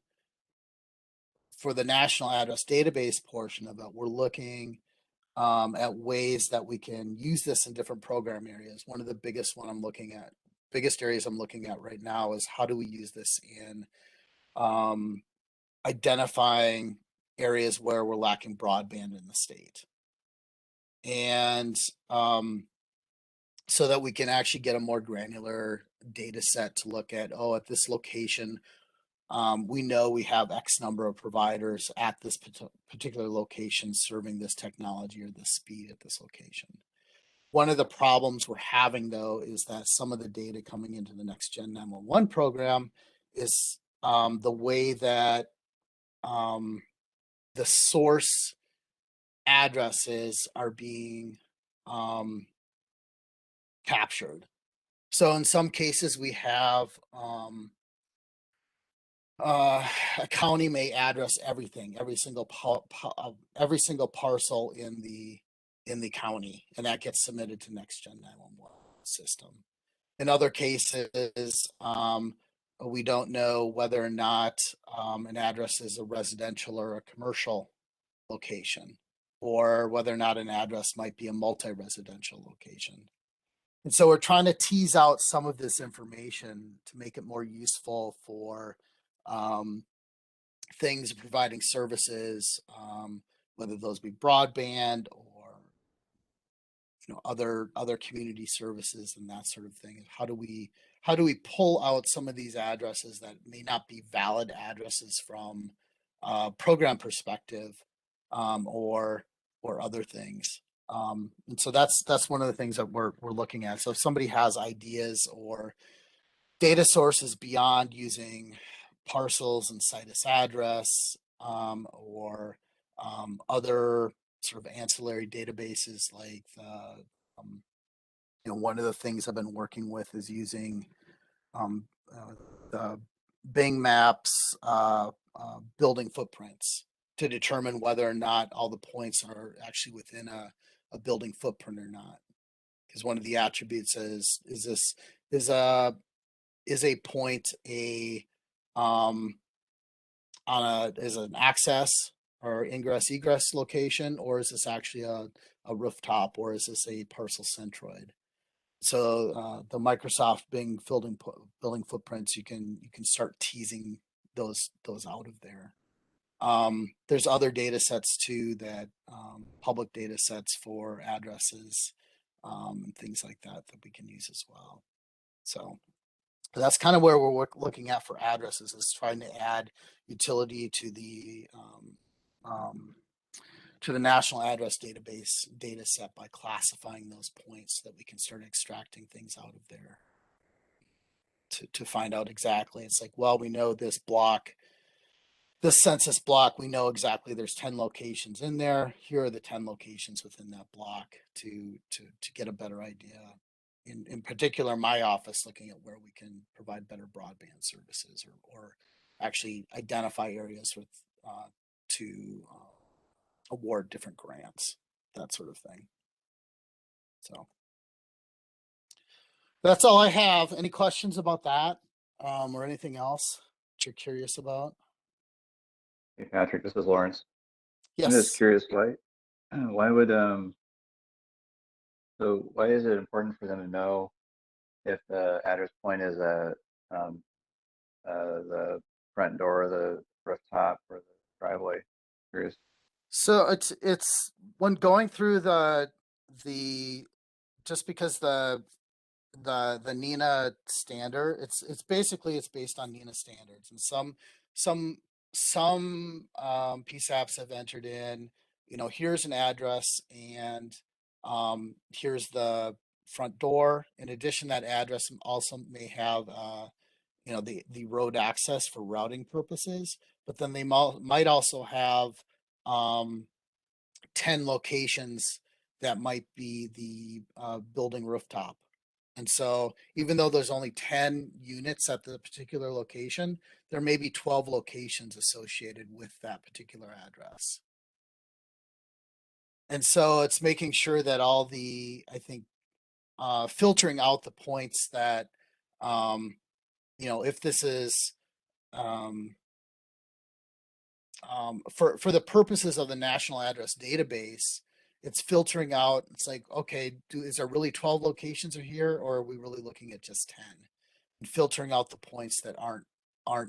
the national address database portion of it, we're looking at ways that we can use this in different program areas. One of the biggest areas I'm looking at right now is how do we use this in identifying areas where we're lacking broadband in the state. And so that we can actually get a more granular data set to look at, at this location, we know we have X number of providers at this particular location serving this technology or this speed at this location. One of the problems we're having, though, is that some of the data coming into the Next Gen 911 program is the way that the source addresses are being captured. So in some cases, we have a county may address everything, every single parcel in the county, and that gets submitted to Next Gen 911 system. In other cases, we don't know whether or not an address is a residential or a commercial location, or whether or not an address might be a multi-residential location. And so we're trying to tease out some of this information to make it more useful for things providing services, whether those be broadband or other community services and that sort of thing. How do we pull out some of these addresses that may not be valid addresses from a program perspective, or other things. And so that's one of the things that we're looking at. So if somebody has ideas or data sources beyond using parcels and situs address, or other sort of ancillary databases, like one of the things I've been working with is using the Bing Maps building footprints to determine whether or not all the points are actually within a building footprint or not. Because one of the attributes is a point is an access or ingress egress location, or is this actually a rooftop, or is this a parcel centroid? So the Microsoft Bing building footprints, you can start teasing those out of there. There's other data sets too that public data sets for addresses and things like that that we can use as well. So that's kind of where we're looking at for addresses, is trying to add utility to the national address database data set by classifying those points so that we can start extracting things out of there to find out exactly. It's like, well, we know this block, this census block, we know exactly there's 10 locations in there. Here are the 10 locations within that block to get a better idea. In particular, my office, looking at where we can provide better broadband services or actually identify areas with to award different grants, that sort of thing. So that's all I have. Any questions about that or anything else that you're curious about? Hey Patrick, this is Lawrence. Yes. I'm just curious, why would so why is it important for them to know if the address point is the front door, the rooftop, or the driveway? Curious. So it's when going through the just because the NINA standard, it's basically it's based on NINA standards, and some PSAPs have entered in, you know, here's an address and here's the front door. In addition, that address also may have you know, the road access for routing purposes, but then they might also have 10 locations that might be the building rooftop. And so even though there's only 10 units at the particular location, there may be 12 locations associated with that particular address. And so it's making sure that all the, I think, filtering out the points that, you know, if this is for the purposes of the national address database, it's filtering out. It's like, okay, is there really 12 locations are here, or are we really looking at just 10? And filtering out the points that aren't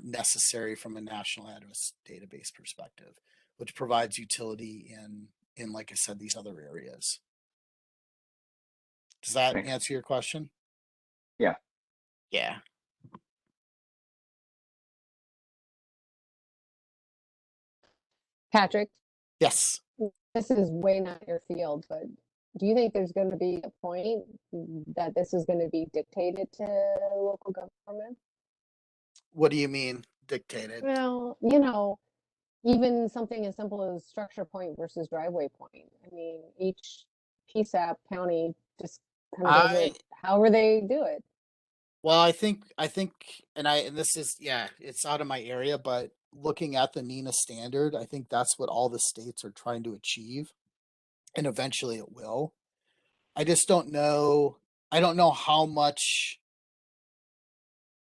necessary from a national address database perspective, which provides utility in like I said, these other areas. Does that answer your question? Yeah. Yeah. Patrick, Yes. this is way not your field, but do you think there's going to be a point that this is going to be dictated to local government? What do you mean dictated? Well, you know, even something as simple as structure point versus driveway point. I mean, each PSAP county just kind of does it however they do it. Well, I think, and this is, yeah, it's out of my area, but looking at the NINA standard, I think that's what all the states are trying to achieve, and eventually it will. I just don't know. I don't know how much,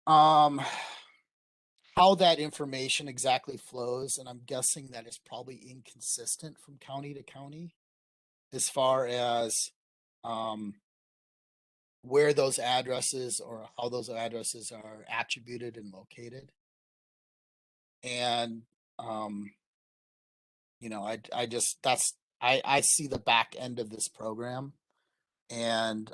how that information exactly flows, and I'm guessing that it's probably inconsistent from county to county as far as, where those addresses or how those addresses are attributed and located. And you know, I just I see the back end of this program, and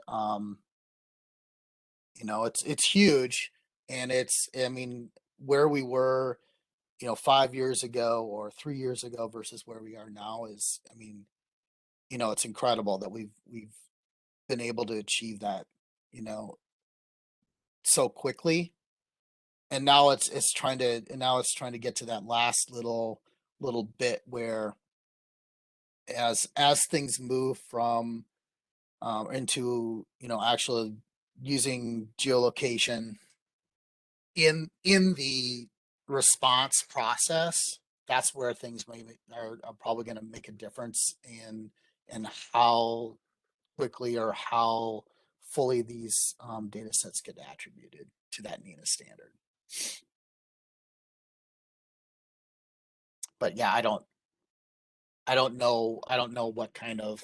you know, it's huge, and it's, I mean, where we were, you know, 5 years ago or 3 years ago versus where we are now is, I mean, you know, it's incredible that we've been able to achieve that, you know, so quickly. And now it's trying to get to that last little bit where as things move from into, you know, actually using geolocation in the response process, that's where things are probably going to make a difference in how quickly or how fully these data sets get attributed to that NINA standard. But yeah, I don't know what kind of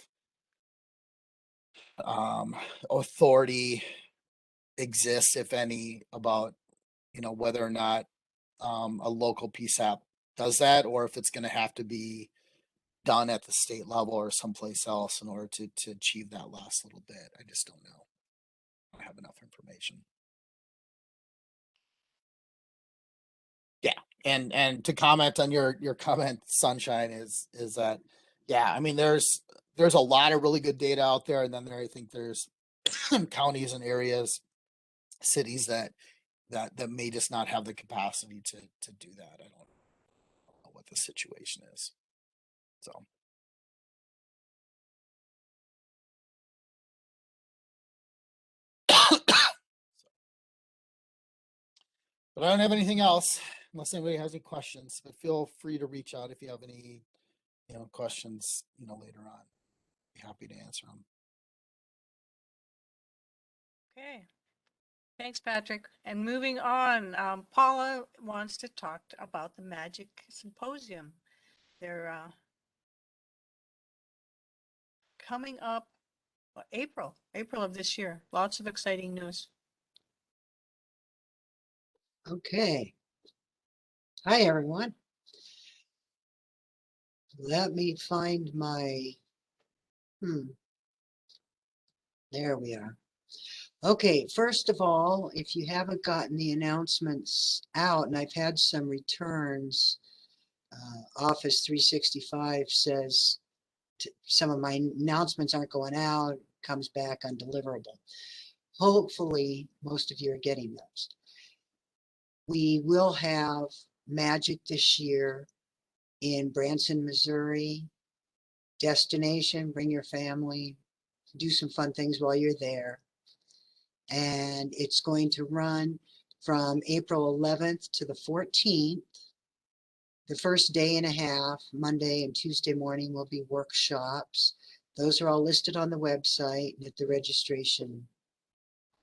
authority exists, if any, about, you know, whether or not a local PSAP does that, or if it's going to have to be done at the state level or someplace else in order to achieve that last little bit. I just don't know. I don't have enough information. Yeah, and to comment on your comment, Sunshine, is that, yeah, I mean, there's a lot of really good data out there, and then I think there's counties and areas, cities that may just not have the capacity to do that. I don't know what the situation is. So. But I don't have anything else unless anybody has any questions, but feel free to reach out if you have any, questions, later on. Be happy to answer them. Okay. Thanks, Patrick. And moving on, Paula wants to talk about the Magic Symposium. They're coming up April of this year. Lots of exciting news. Okay. Hi, everyone. Let me find my, there we are. Okay, first of all, if you haven't gotten the announcements out, and I've had some returns, Office 365 says some of my announcements aren't going out, comes back undeliverable. Hopefully, most of you are getting those. We will have Magic this year in Branson, Missouri. Destination, bring your family, do some fun things while you're there. And it's going to run from April 11th to the 14th. The first day and a half, Monday and Tuesday morning, will be workshops. Those are all listed on the website and at the registration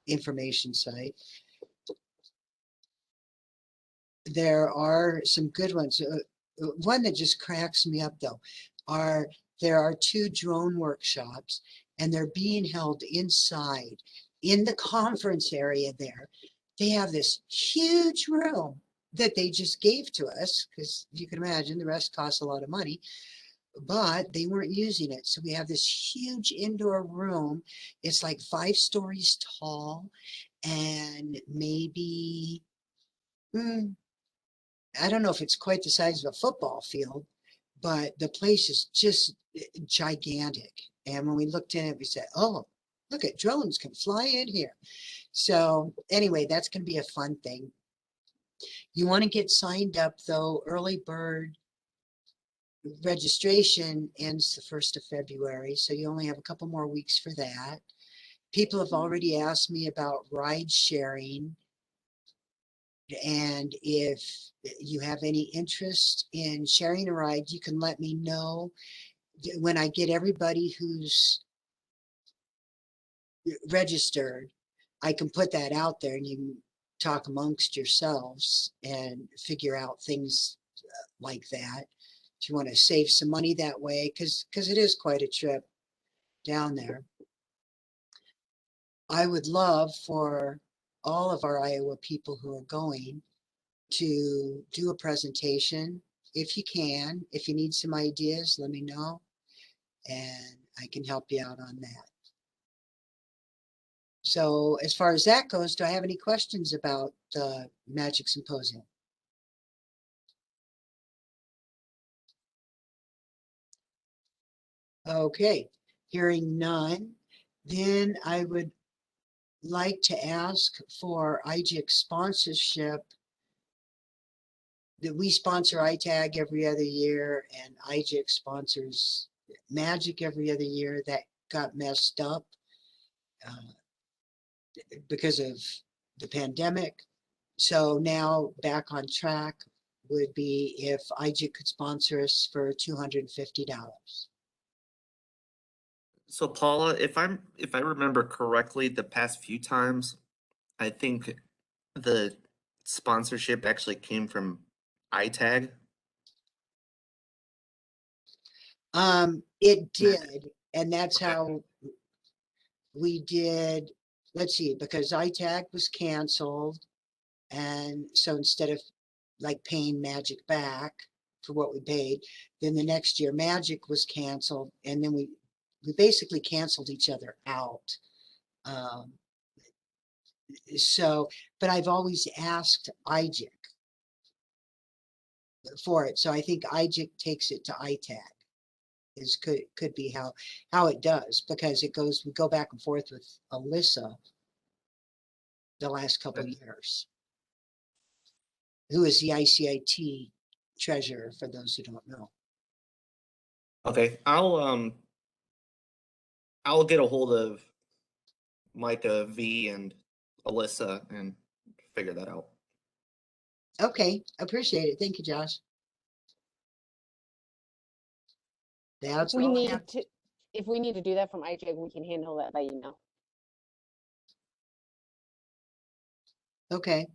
information site. There are some good ones. One that just cracks me up, though, there are 2 drone workshops, and they're being held inside in the conference area there. They have this huge room that they just gave to us, because you can imagine the rest costs a lot of money, but they weren't using it. So we have this huge indoor room. It's like 5 stories tall, and maybe, I don't know if it's quite the size of a football field, but the place is just gigantic. And when we looked in it, we said, oh, look at drones can fly in here. So anyway, that's going to be a fun thing. You want to get signed up, though. Early bird registration ends the 1st of February, so you only have a couple more weeks for that. People have already asked me about ride sharing. And if you have any interest in sharing a ride, you can let me know. When I get everybody who's registered, I can put that out there, and you can talk amongst yourselves and figure out things like that. If you want to save some money that way, because it is quite a trip down there. I would love for all of our Iowa people who are going to do a presentation if you can. If you need some ideas, let me know, and I can help you out on that. So as far as that goes, do I have any questions about the Magic Symposium? Okay, hearing none, then I would like to ask for IGIC sponsorship. That we sponsor ITAG every other year, and IGIC sponsors Magic every other year. That got messed up because of the pandemic. So now back on track would be if IGIC could sponsor us for $250. So Paula, if I remember correctly, the past few times, I think the sponsorship actually came from ITAG. It did, and that's Okay. how we did. Let's see, because ITAG was canceled, and so instead of like paying Magic back, for what we paid. Then the next year Magic was canceled, and then we basically canceled each other out. So, but I've always asked IGIC for it. So I think IGIC takes it to ITAG. Could be how it does, because we go back and forth with Alyssa the last couple of years, who is the ICIT treasurer, for those who don't know. Okay, I'll get a hold of Micah, V, and Alyssa and figure that out. Okay, appreciate it. Thank you, Josh. That's all I have. If we need to do that from IGIC, we can handle that by email. Okay.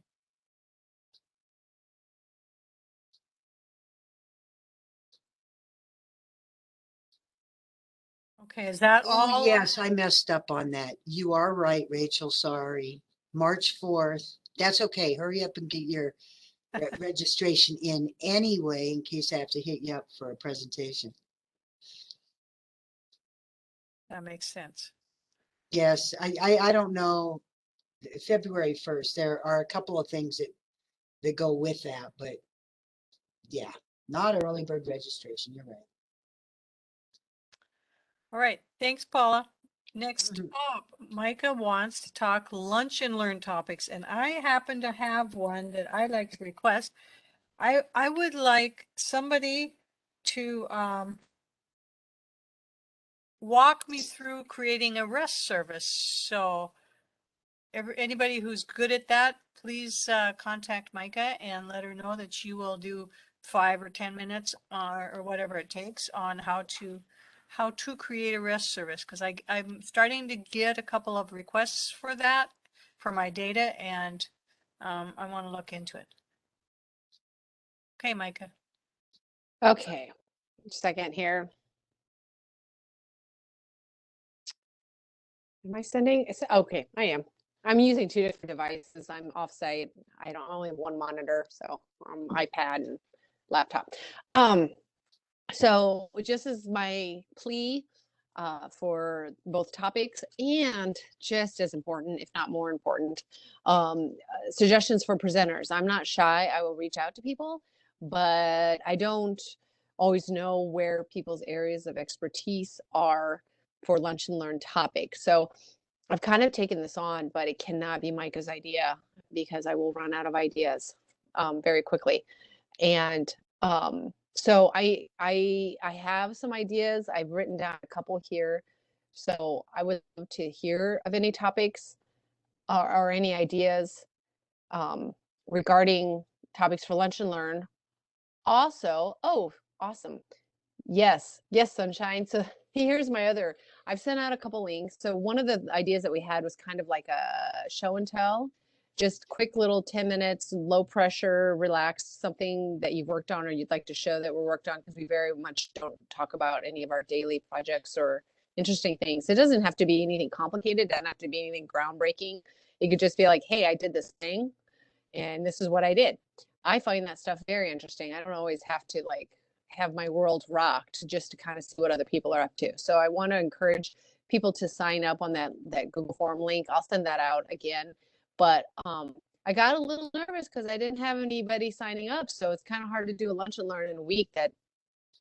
Okay, is that Oh, all? yes, I messed up on that. You are right, Rachel. Sorry. March 4th. That's okay. Hurry up and get your registration in anyway, in case I have to hit you up for a presentation. That makes sense. Yes, I don't know. February 1st. There are a couple of things that go with that, but yeah, not early bird registration. You're right. All right, thanks, Paula. Next up, Micah wants to talk lunch and learn topics, and I happen to have one that I'd like to request. I would like somebody to walk me through creating a rest service. So anybody who's good at that, please contact Micah and let her know that you will do 5 or 10 minutes or whatever it takes on how to create a rest service, because I'm starting to get a couple of requests for that for my data, and I want to look into it. Okay, Micah. Okay, second here. Am I sending? Okay, I am. I'm using 2 different devices. I'm offsite. I only have 1 monitor, so iPad and laptop. So just as my plea for both topics, and just as important, if not more important, suggestions for presenters. I'm not shy. I will reach out to people, but I don't always know where people's areas of expertise are for lunch and learn topics. So I've kind of taken this on, but it cannot be Micah's idea, because I will run out of ideas very quickly. And so I have some ideas. I've written down a couple here. So I would love to hear of any topics or any ideas regarding topics for lunch and learn. Also, oh, awesome. Yes, Sunshine. So here's my other, I've sent out a couple links. So one of the ideas that we had was kind of like a show and tell, just quick little 10 minutes, low pressure, relaxed, something that you've worked on or you'd like to show that we're worked on, because we very much don't talk about any of our daily projects or interesting things. It doesn't have to be anything complicated, it doesn't have to be anything groundbreaking. It could just be like, hey, I did this thing and this is what I did. I find that stuff very interesting. I don't always have to like have my world rocked just to kind of see what other people are up to. So I want to encourage people to sign up on that Google form link. I'll send that out again. But I got a little nervous because I didn't have anybody signing up. So it's kind of hard to do a lunch and learn in a week that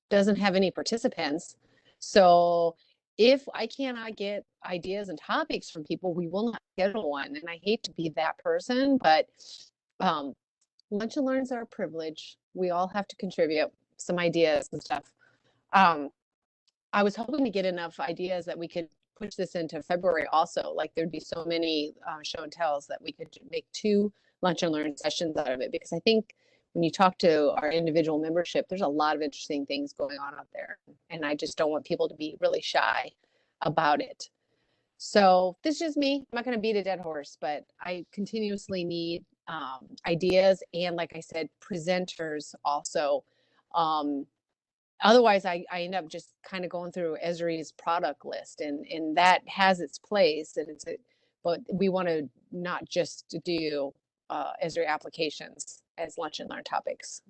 doesn't have any participants. So if I cannot get ideas and topics from people, we will not schedule one. And I hate to be that person, but lunch and learns are a privilege. We all have to contribute some ideas and stuff. I was hoping to get enough ideas that we could push this into February also. Like there'd be so many show and tells that we could make 2 lunch and learn sessions out of it. Because I think when you talk to our individual membership, there's a lot of interesting things going on out there. And I just don't want people to be really shy about it. So this is just me. I'm not going to beat a dead horse, but I continuously need ideas. And like I said, presenters also. Otherwise, I end up just kind of going through Esri's product list, and that has its place, and but we want to not just do Esri applications as lunch and learn topics.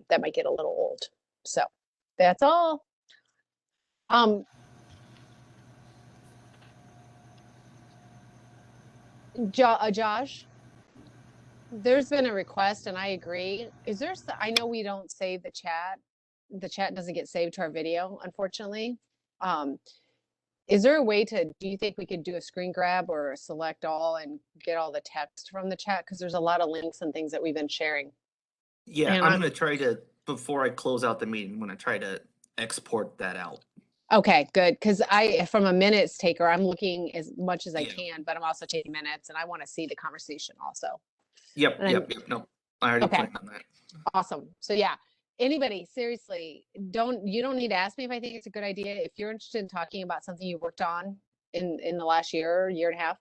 that might get a little old. So that's all. Josh, there's been a request, and I agree. Is there? I know we don't save the chat. The chat doesn't get saved to our video, unfortunately. Is there a way to? Do you think we could do a screen grab or a select all and get all the text from the chat? Because there's a lot of links and things that we've been sharing. Yeah, And I'm gonna try to, before I close out the meeting, I'm gonna try to export that out. Okay, good. Because from a minutes taker, I'm looking as much as I Yeah. can, but I'm also taking minutes, and I want to see the conversation also. Yep, And yep, yep. No, I already Okay. planned on that. Awesome. So yeah, anybody, seriously, you don't need to ask me if I think it's a good idea. If you're interested in talking about something you worked on in the last year and a half,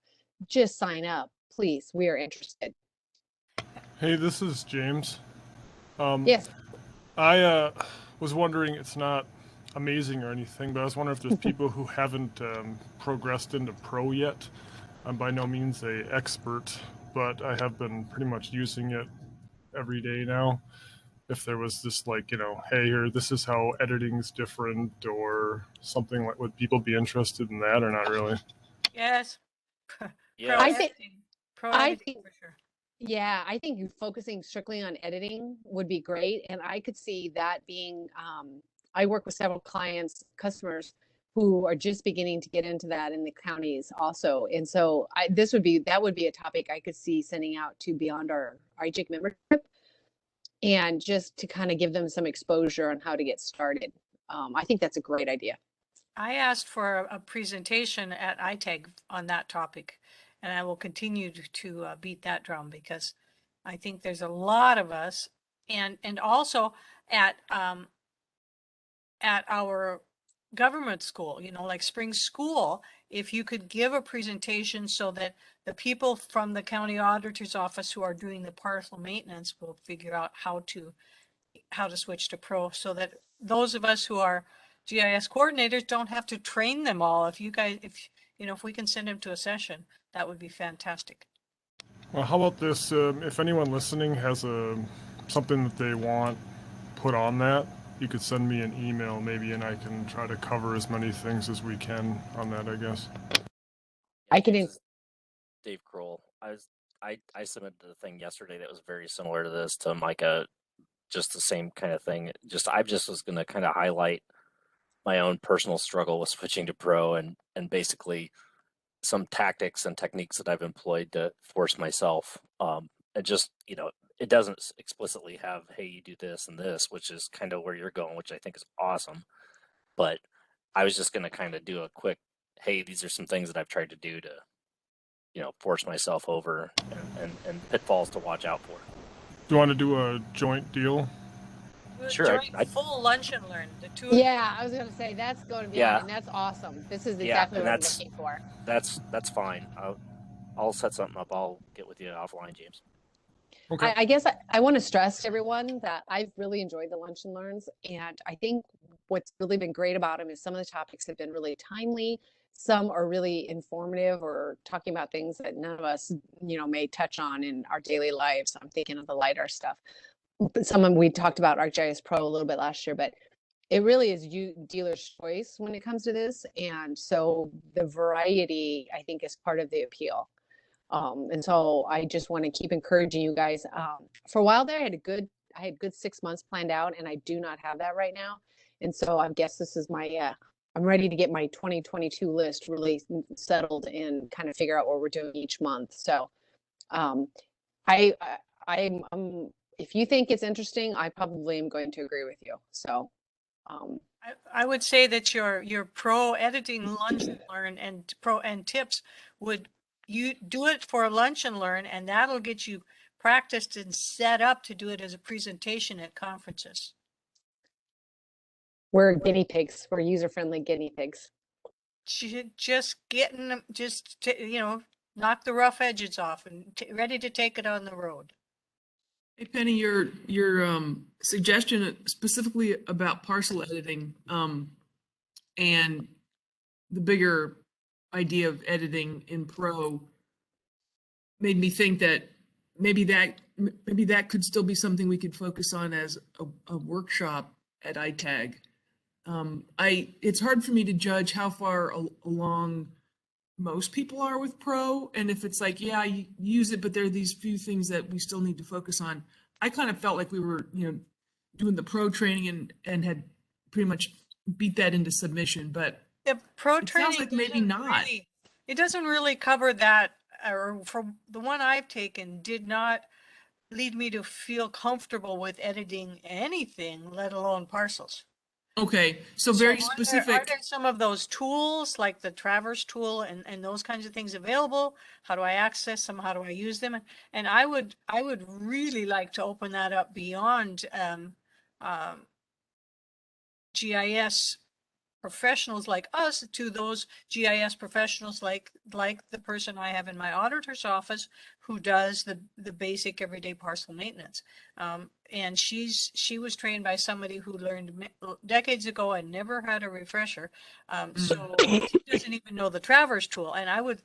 just sign up, please. We are interested. Hey, this is James. Yes. I was wondering, it's not amazing or anything, but I was wondering if there's people who haven't progressed into pro yet. I'm by no means a expert, but I have been pretty much using it every day now. If there was this, like, you know, hey, here, this is how editing's different or something, like, would people be interested in that or not really? Yes. Yeah. Pro I editing think for sure. Yeah, I think focusing strictly on editing would be great. And I could see that being, I work with several customers who are just beginning to get into that in the counties also. And so that would be a topic I could see sending out to beyond our IGIC membership, and just to kind of give them some exposure on how to get started. I think that's a great idea. I asked for a presentation at ITAG on that topic, and I will continue to beat that drum because I think there's a lot of us, and also at our government school, you know, like spring school, if you could give a presentation so that the people from the county auditor's office who are doing the parcel maintenance will figure out how to switch to pro, so that those of us who are GIS coordinators don't have to train them all. If you guys, if we can send them to a session, that would be fantastic. Well, how about this? If anyone listening has something that they want put on that, you could send me an email maybe, and I can try to cover as many things as we can on that, I guess. I can. This is Dave Kroll. I submitted a thing yesterday that was very similar to this, to Micah, just the same kind of thing. I just was going to kind of highlight my own personal struggle with switching to pro, and basically some tactics and techniques that I've employed to force myself. And just, it doesn't explicitly have, hey, you do this and this, which is kind of where you're going, which I think is awesome. But I was just going to kind of do a quick, hey, these are some things that I've tried to do to, force myself over, and pitfalls to watch out for. Do you want to do a joint deal? Sure. Full lunch and learn. The two. Yeah, I was going to say that's going to be on, and that's awesome. This is exactly what I'm looking for. That's fine. I'll set something up. I'll get with you offline, James. Okay. I guess I want to stress to everyone that I've really enjoyed the lunch and learns, and I think what's really been great about them is some of the topics have been really timely. Some are really informative, or talking about things that none of us, may touch on in our daily lives. I'm thinking of the lighter stuff. But we talked about ArcGIS Pro a little bit last year, but it really is dealer's choice when it comes to this. And so the variety, I think, is part of the appeal. And so I just want to keep encouraging you guys. For a while there, I had good 6 months planned out, and I do not have that right now. And so I guess this is I'm ready to get my 2022 list really settled and kind of figure out what we're doing each month. So if you think it's interesting, I probably am going to agree with you. So I would say that your pro editing lunch and learn and tips you do it for lunch and learn, and that'll get you practiced and set up to do it as a presentation at conferences. We're guinea pigs. We're user-friendly guinea pigs. Just getting them, knock the rough edges off and ready to take it on the road. Hey Penny, your suggestion specifically about parcel editing, and the bigger idea of editing in Pro made me think that maybe that could still be something we could focus on as a workshop at ITAG. It's hard for me to judge how far along most people are with Pro, and if it's like, yeah, you use it, but there are these few things that we still need to focus on. I kind of felt like we were, doing the Pro training and had pretty much beat that into submission, but The Pro it training sounds like maybe not. It doesn't really cover that, or from the one I've taken, did not lead me to feel comfortable with editing anything, let alone parcels. Okay, so very are specific. there some of those tools, like the Traverse tool and those kinds of things available? How do I access them? How do I use them? And I would really like to open that up beyond GIS professionals like us to those GIS professionals like the person I have in my auditor's office who does the basic everyday parcel maintenance. And she was trained by somebody who learned decades ago and never had a refresher. So she doesn't even know the Traverse tool. And I would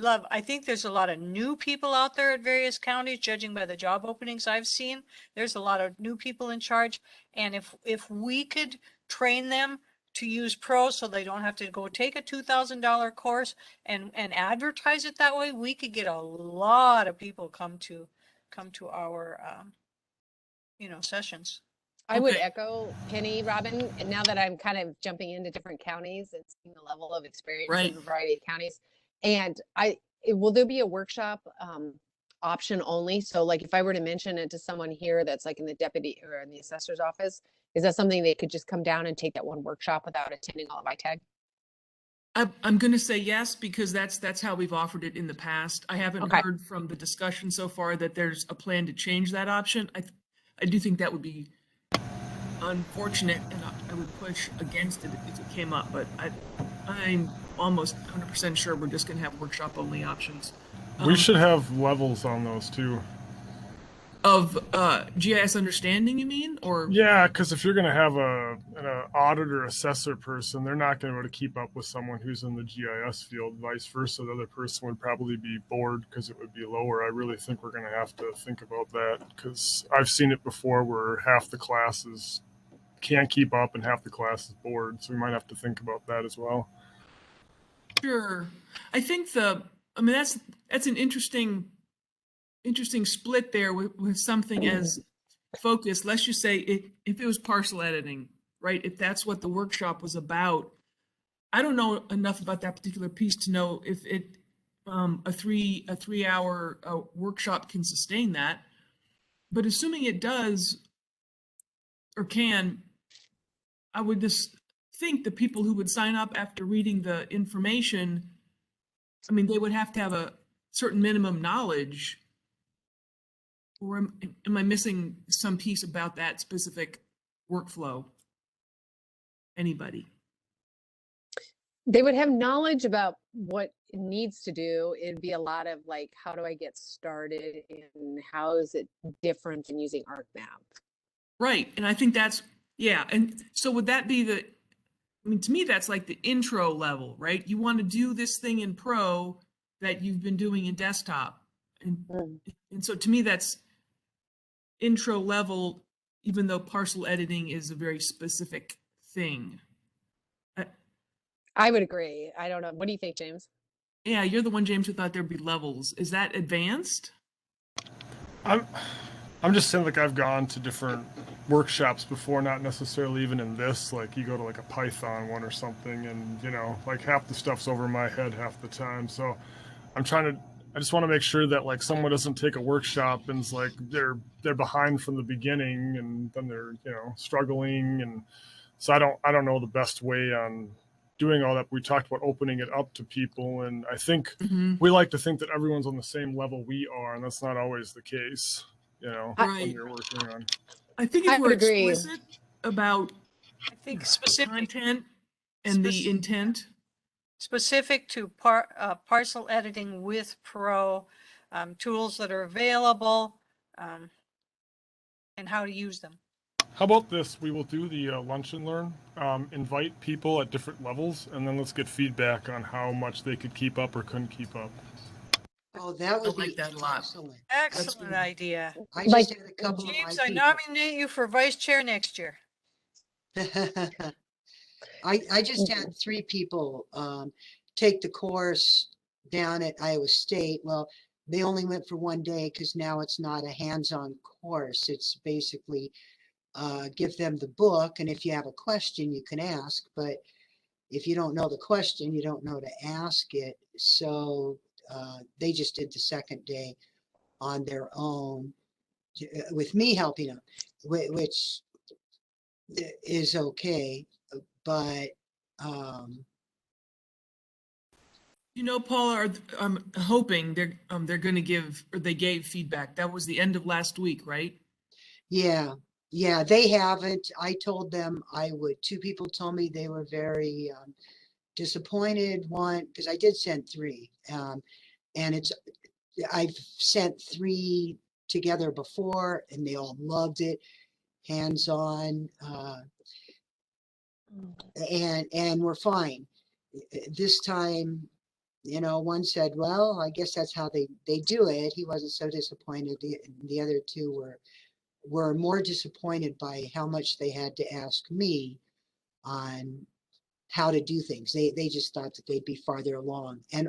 love, I think there's a lot of new people out there at various counties, judging by the job openings I've seen. There's a lot of new people in charge. And if we could train them to use Pro so they don't have to go take a $2,000 course and advertise it that way, we could get a lot of people come to our sessions. I would echo Penny, Robin, and now that I'm kind of jumping into different counties and seeing the level of experience in a variety of counties. And will there be a workshop option only? So like if I were to mention it to someone here that's like in the deputy or in the assessor's office, is that something they could just come down and take that one workshop without attending all of ITAG? I'm going to say yes, because that's how we've offered it in the past. I haven't heard from the discussion so far that there's a plan to change that option. I do think that would be unfortunate, and I would push against it if it came up, but I'm almost 100% sure we're just going to have workshop only options. We should have levels on those too. Of GIS understanding, you mean? Or yeah, because if you're going to have an auditor assessor person, they're not going to be able to keep up with someone who's in the GIS field. Vice versa, the other person would probably be bored because it would be lower. I really think we're going to have to think about that, because I've seen it before where half the classes can't keep up and half the class is bored. So we might have to think about that as well. Sure. I think that's an interesting split there with something as focused. Let's just say if it was parcel editing, right? If that's what the workshop was about, I don't know enough about that particular piece to know if a 3 hour workshop can sustain that. But assuming it does or can, I would just think the people who would sign up after reading the information, I mean, they would have to have a certain minimum knowledge. Or am I missing some piece about that specific workflow? Anybody? They would have knowledge about what it needs to do. It'd be a lot of like, how do I get started and how is it different than using ArcMap? Right. And I think that's, yeah. And so would that be to me, that's like the intro level, right? You want to do this thing in Pro that you've been doing in desktop. And so to me, that's intro level, even though parcel editing is a very specific thing. I would agree. I don't know. What do you think, James? Yeah, you're the one, James, who thought there'd be levels. Is that advanced? I'm just saying, like, I've gone to different workshops before, not necessarily even in this. Like, you go to like a Python one or something, and like half the stuff's over my head half the time. So I just want to make sure that like someone doesn't take a workshop and it's like they're behind from the beginning, and then they're struggling, and so I don't know the best way on doing all that. We talked about opening it up to people, and I think we like to think that everyone's on the same level we are, and that's not always the case, when you're working on. I think if we're explicit about specific content and the intent, specific to parcel editing with Pro, tools that are available, and how to use them. How about this? We will do the lunch and learn, invite people at different levels, and then let's get feedback on how much they could keep up or couldn't keep up. Oh, that I would like be that a lot. excellent. Excellent idea. I Like, just had a couple of James, my I people. nominate you for vice chair next year. I just had 3 people take the course down at Iowa State. Well, they only went for 1 day because now it's not a hands-on course. It's basically give them the book, and if you have a question, you can ask. But if you don't know the question, you don't know to ask it. So they just did the second day on their own with me helping them, which is okay. But You know, Paula, I'm hoping they're going to give, or they gave feedback. That was the end of last week, right? yeah, they haven't. I told them I would. 2 people told me they were very disappointed. One, because I did send 3, and I've sent 3 together before, and they all loved it, hands-on, and we're fine. This time, one said, well, I guess that's how they do it. He wasn't so disappointed. The other 2 were more disappointed by how much they had to ask me on how to do things. They just thought that they'd be farther along. And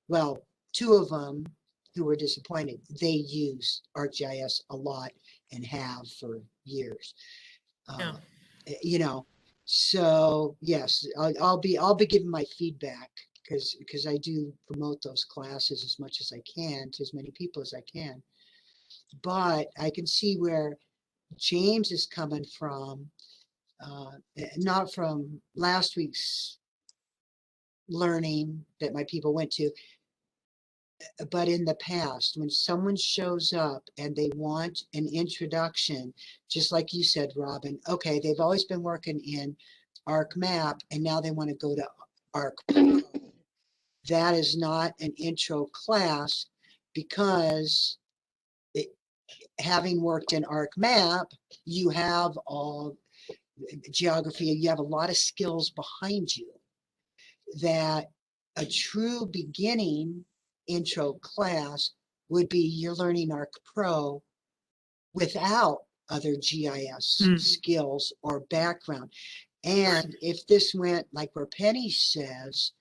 well, 2 of them who were disappointed, they used ArcGIS a lot and have for years. Yeah. So yes, I'll be giving my feedback because I do promote those classes as much as I can to as many people as I can. But I can see where James is coming from, not from last week's learning that my people went to, but in the past, when someone shows up and they want an introduction, just like you said, Robin, okay, they've always been working in ArcMap and now they want to go to ArcPro. That is not an intro class because having worked in ArcMap, you have all geography, you have a lot of skills behind you that a true beginning intro class would be you're learning ArcPro without other GIS skills or background. And if this went like where Penny says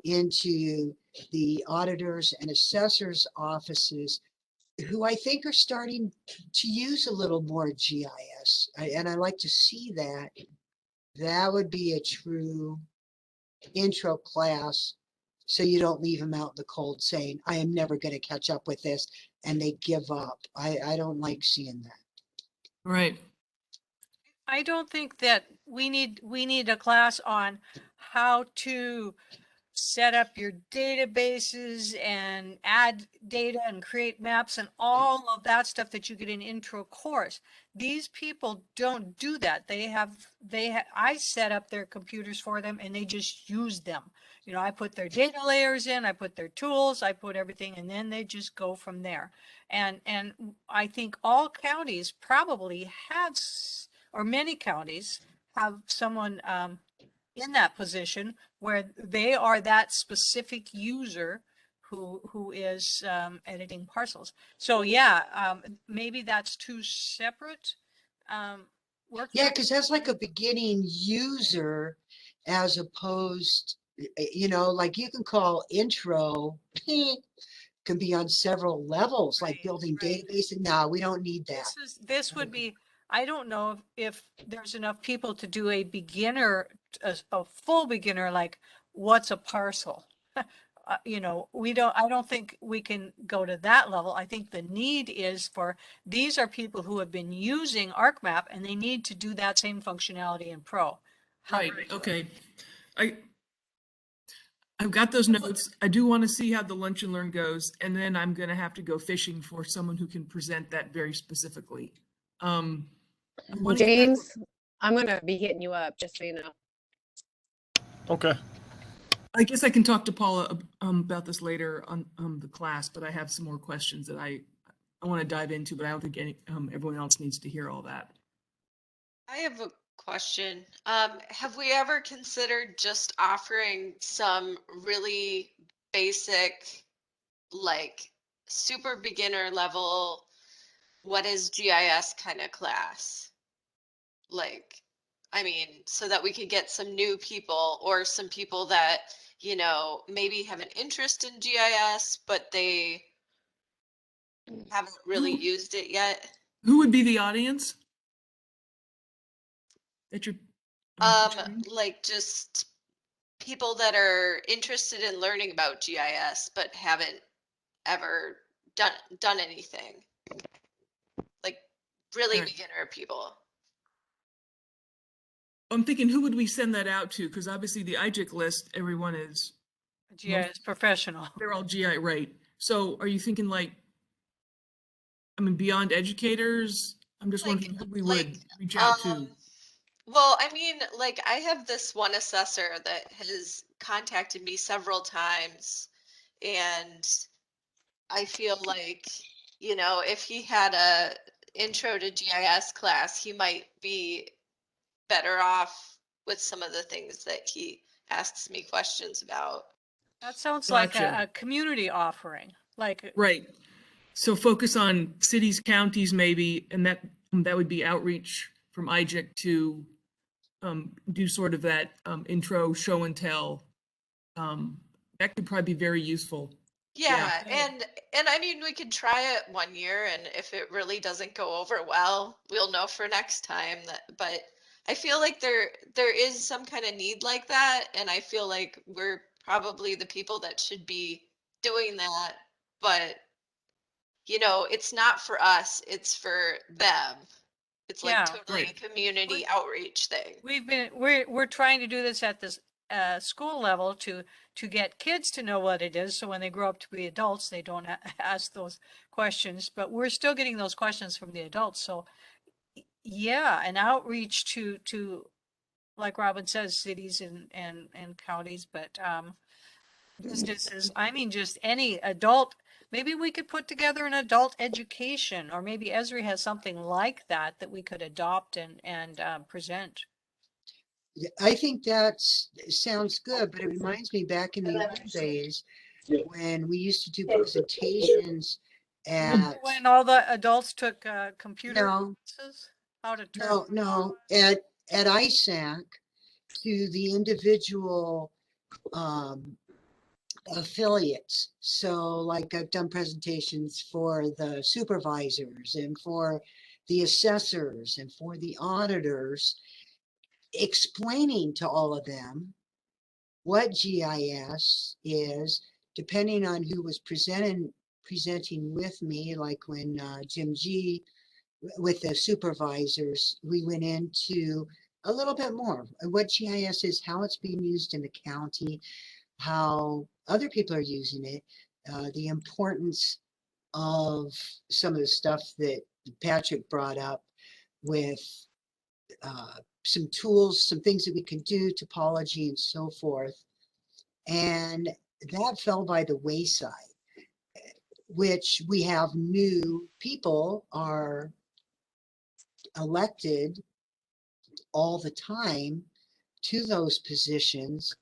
into the auditors and assessors offices, who I think are starting to use a little more GIS, and I like to see that, that would be a true intro class. So you don't leave them out in the cold saying, I am never going to catch up with this, and they give up. I don't like seeing that. Right. I don't think that we need a class on how to set up your databases and add data and create maps and all of that stuff that you get in intro course. These people don't do that. I set up their computers for them and they just use them. I put their data layers in, I put their tools, I put everything, and then they just go from there. And I think all counties probably have, or many counties have someone in that position where they are that specific user who is editing parcels. So yeah, maybe that's 2 separate work. Yeah, because that's like a beginning user as opposed, like you can call intro can be on several levels, like building database. And no, we don't need that. This would be, I don't know if there's enough people to do a beginner, a full beginner, like what's a parcel? I don't think we can go to that level. I think the need is for, these are people who have been using ArcMap and they need to do that same functionality in Pro. Right, okay. I've got those notes. I do want to see how the lunch and learn goes, and then I'm going to have to go fishing for someone who can present that very specifically. James, I'm going to be hitting you up, just so you know. Okay. I guess I can talk to Paula about this later on the class, but I have some more questions that I want to dive into, but I don't think everyone else needs to hear all that. I have a question. Have we ever considered just offering some really basic like super beginner level, what is GIS kind of class? Like, I mean, so that we could get some new people or some people that, you know, maybe have an interest in GIS, but they haven't really used it yet. Who would be the audience that you're? Like just people that are interested in learning about GIS, but haven't ever done anything. Like really Alright. beginner people. I'm thinking, who would we send that out to? Because obviously the IGIC list, everyone is, GIS professional. they're all GI, right? So are you thinking like, I mean, beyond educators? I'm just wondering who we would reach out to. Well, I mean, like I have this one assessor that has contacted me several times, and I feel like, you know, if he had a intro to GIS class, he might be better off with some of the things that he asks me questions about. That sounds like Gotcha. a community offering, like Right. So focus on cities, counties, maybe, and that would be outreach from IGIC to do sort of that intro show and tell. That could probably be very useful. Yeah, and I mean we could try it 1 year, and if it really doesn't go over well, we'll know for next time that, but I feel like there is some kind of need like that, and I feel like we're probably the people that should be doing that, but you know, it's not for us, it's for them. It's like Yeah. totally a community outreach thing. We're trying to do this at this school level to get kids to know what it is, so when they grow up to be adults, they don't ask those questions. But we're still getting those questions from the adults. So yeah, an outreach to like Robin says, cities and counties, but businesses. I mean, just any adult. Maybe we could put together an adult education, or maybe Esri has something like that that we could adopt and present. Yeah, I think that sounds good, but it reminds me back in the old days when we used to do presentations at, When all the adults took computer No. classes, how to turn. no, at ISAC to the individual affiliates. So like I've done presentations for the supervisors and for the assessors and for the auditors, explaining to all of them what GIS is, depending on who was presenting with me, like when Jim G with the supervisors, we went into a little bit more what GIS is, how it's being used in the county, how other people are using it, the importance of some of the stuff that Patrick brought up with some tools, some things that we can do, topology and so forth. And that fell by the wayside, which we have new people are elected all the time to those positions,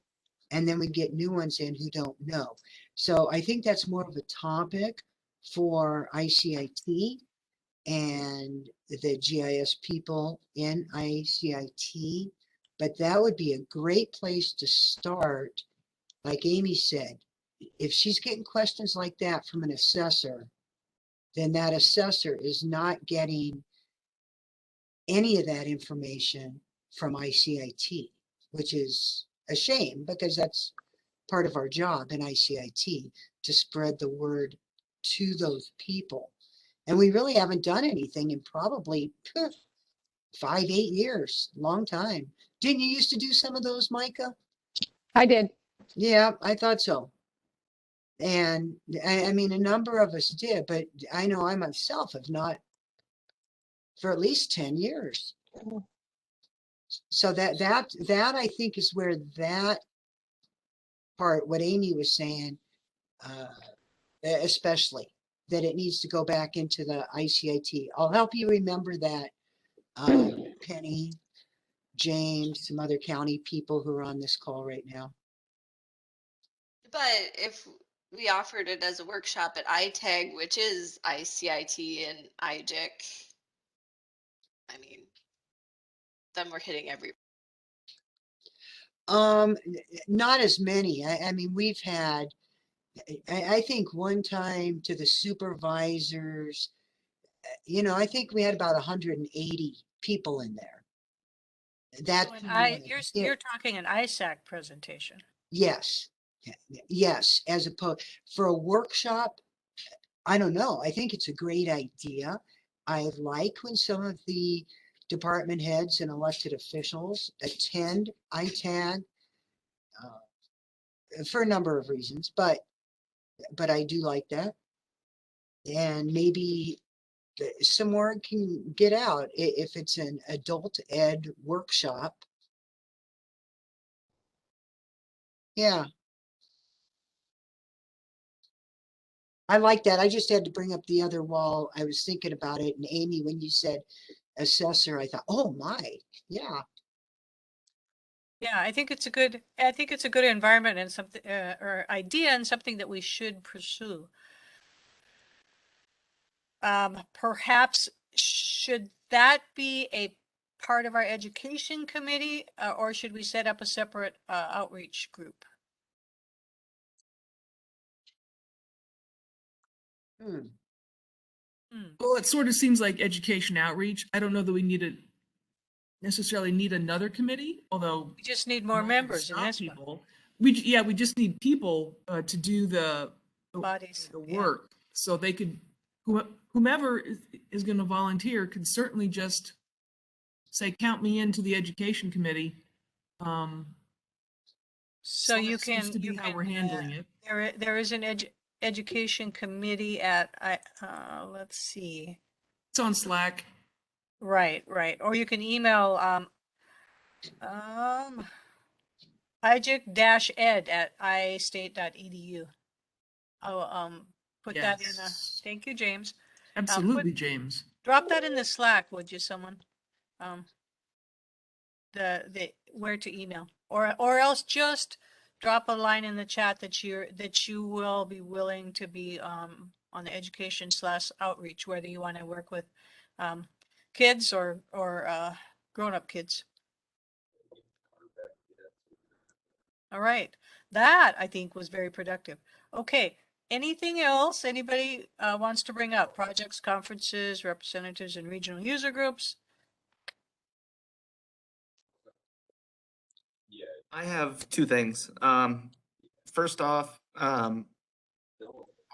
and then we get new ones in who don't know. So I think that's more of a topic for ICIT and the GIS people in ICIT, but that would be a great place to start. Like Amy said, if she's getting questions like that from an assessor, then that assessor is not getting any of that information from ICIT, which is a shame because that's part of our job in ICIT to spread the word to those people. And we really haven't done anything in probably 5, 8 years, long time. Didn't you used to do some of those, Micah? I did. Yeah, I thought so. And I mean, a number of us did, but I know I myself have not for at least 10 years. So that I think is where that part, what Amy was saying, especially that it needs to go back into the ICIT. I'll help you remember that, Penny, James, some other county people who are on this call right now. But if we offered it as a workshop at ITAG, which is ICIT and IGIC. I mean, then we're hitting every. Not as many. I mean, we've had, I think one time to the supervisors, you know, I think we had about 180 people in there. That's You're talking an ISAC presentation. yes, yes. As opposed for a workshop, I don't know. I think it's a great idea. I like when some of the department heads and elected officials attend ITAG for a number of reasons, but I do like that. And maybe some more can get out if it's an adult ed workshop. Yeah. I like that. I just had to bring up the other wall. I was thinking about it. And Amy, when you said assessor, I thought, oh my, yeah. Yeah, I think it's a good environment and something or idea and something that we should pursue. Perhaps should that be a part of our education committee, or should we set up a separate outreach group? Well, it sort of seems like education outreach. I don't know that we necessarily need another committee, although we just need more members in this people. We just need people to do the bodies, the work, so they could whomever is going to volunteer could certainly just say, count me into the education committee. So you can seems to be how we're handling it. There is an education committee at let's see. It's on Slack. Right. Or you can email igic-ed@istate.edu. I'll put that in thank you, James. Absolutely, James. Drop that in the Slack, would you, someone? The where to email, or else just drop a line in the chat that you will be willing to be on the education/outreach, whether you want to work with kids or grown-up kids. All right, that I think was very productive. Okay, anything else anybody wants to bring up? Projects, conferences, representatives and regional user groups? I have two things. First off, I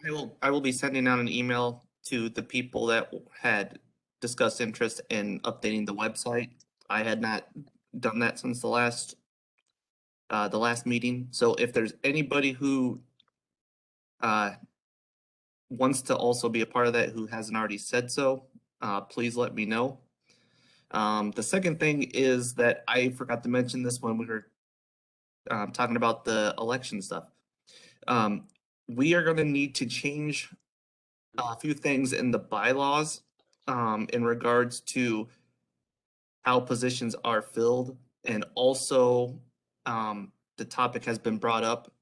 will be sending out an email to the people that had discussed interest in updating the website. I had not done that since the last meeting. So if there's anybody who wants to also be a part of that who hasn't already said so, please let me know. The second thing is that I forgot to mention this when we were talking about the election stuff. We are going to need to change a few things in the bylaws in regards to how positions are filled, and also the topic has been brought up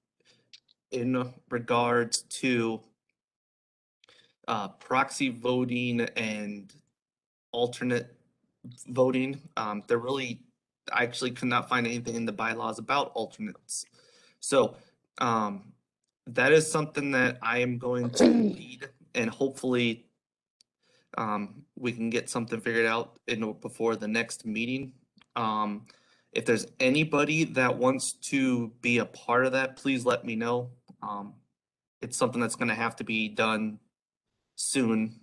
in regards to proxy voting and alternate voting. I actually could not find anything in the bylaws about alternates. So that is something that I am going to lead, and hopefully we can get something figured out before the next meeting. If there's anybody that wants to be a part of that, please let me know. It's something that's going to have to be done soon,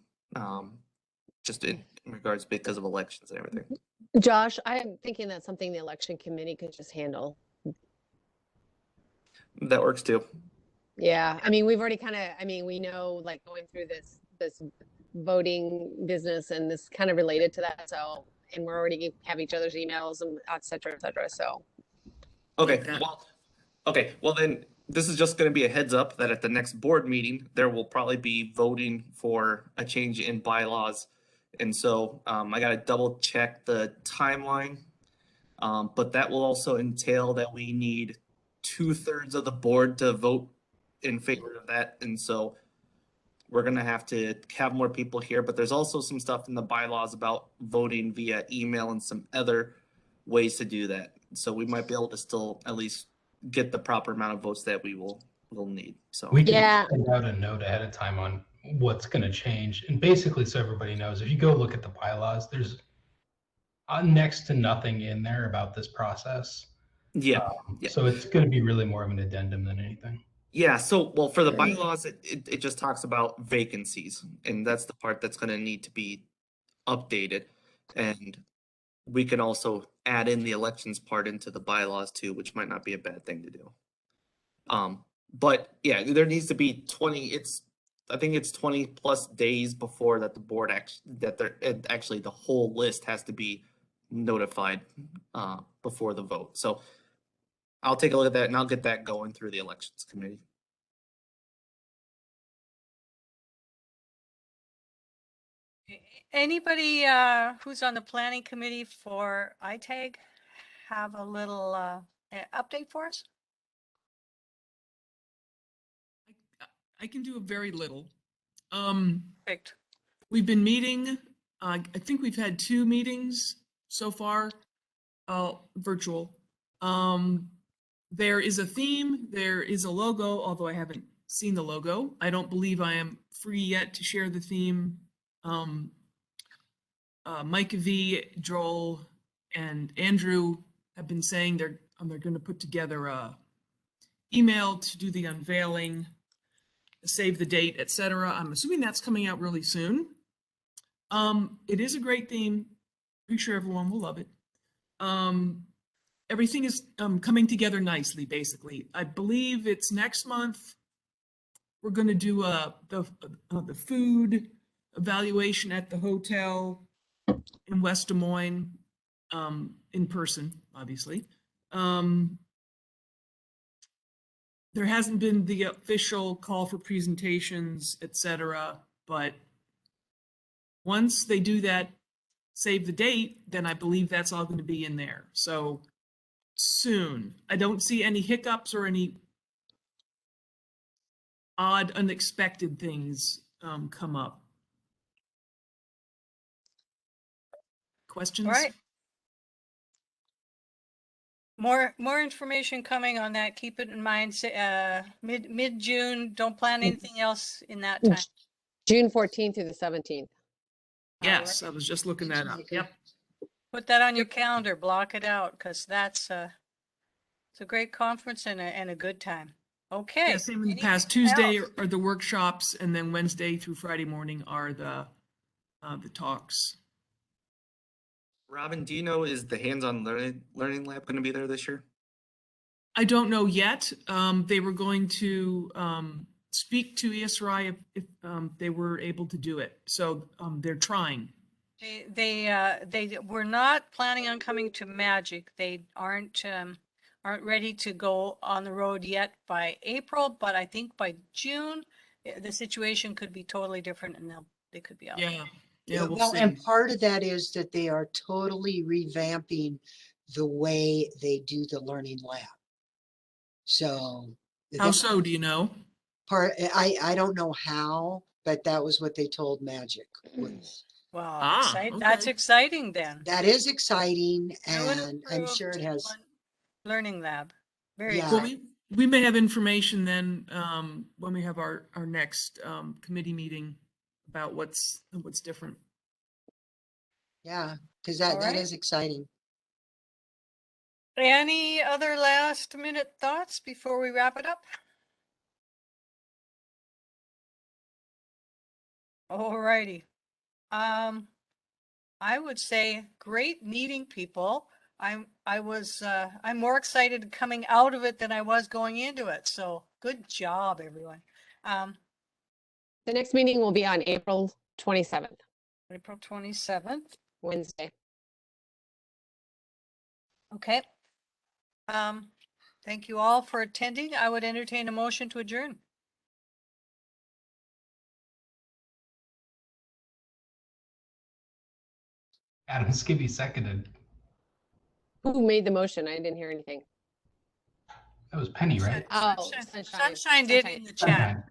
just in regards because of elections and everything. Josh, I am thinking that's something the election committee could just handle. That works too. Yeah, I mean, we've already we know, like, going through this voting business, and this kind of related to that. So, and we're already have each other's emails and et cetera, so. Okay, well then this is just going to be a heads up that at the next board meeting, there will probably be voting for a change in bylaws. And so I got to double check the timeline, but that will also entail that we need 2/3 of the board to vote in favor of that, and so we're gonna have to have more people here, but there's also some stuff in the bylaws about voting via email and some other ways to do that. So we might be able to still at least get the proper amount of votes that will need, so. We can Yeah. send out a note ahead of time on what's going to change. And basically, so everybody knows, if you go look at the bylaws, there's next to nothing in there about this process. Yeah. So it's going to be really more of an addendum than anything. Yeah, so, well, for the bylaws, it just talks about vacancies, and that's the part that's gonna need to be updated. And we can also add in the elections part into the bylaws too, which might not be a bad thing to do. But yeah, there needs to be I think it's 20 plus days before that the board actually the whole list has to be notified before the vote. So I'll take a look at that and I'll get that going through the elections committee. Anybody who's on the planning committee for ITAG have a little update for us? I can do a very little. Perfect. We've been meeting, I think we've had 2 meetings so far, virtual. There is a theme, there is a logo, although I haven't seen the logo. I don't believe I am free yet to share the theme. Mike V, Joel, and Andrew have been saying they're going to put together a email to do the unveiling, save the date, etc. I'm assuming that's coming out really soon. It is a great theme. Pretty sure everyone will love it. Everything is coming together nicely, basically. I believe it's next month. We're going to do the food evaluation at the hotel in West Des Moines, in person, obviously. There hasn't been the official call for presentations, etc. But once they do that, save the date, then I believe that's all going to be in there. So soon. I don't see any hiccups or any odd, unexpected things come up. Questions? All right. More information coming on that. Keep it in mind. Mid-June. Don't plan anything else in that time. June 14th through the 17th. Yes, I was just looking that up. Yep. Put that on your calendar. Block it out because it's a great conference and a good time. Okay. Yeah, same in the past. Tuesday are the workshops, and then Wednesday through Friday morning are the talks. Robin, do you know, is the hands-on learning lab going to be there this year? I don't know yet. They were going to speak to ESRI if they were able to do it. So they're trying. They were not planning on coming to Magic. They aren't ready to go on the road yet by April, but I think by June the situation could be totally different, and they could be out. Yeah. Yeah, we'll well, see. and part of that is that they are totally revamping the way they do the learning lab. So How so, do you know? I don't know how, but that was what they told Magic. Wow, that's exciting then. That is exciting, and I'm improved sure it has. Learning lab. Very Yeah. Well, we may have information then when we have our next committee meeting about what's different. Yeah, because that is exciting. Any other last minute thoughts before we wrap it up? All righty. I would say great meeting people. I'm more excited coming out of it than I was going into it. So good job, everyone. The next meeting will be on April 27th. April 27th. Wednesday. Okay. Thank you all for attending. I would entertain a motion to adjourn. Adam Skibby seconded. Who made the motion? I didn't hear anything. That was Penny, right? Oh, Sunshine did in the chat.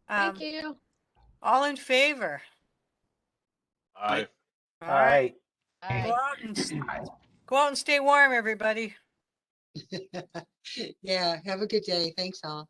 Sunshine. Thank you. All in favor? Aye. All right. Aye. Go out and stay warm, everybody. Yeah, have a good day. Thanks all.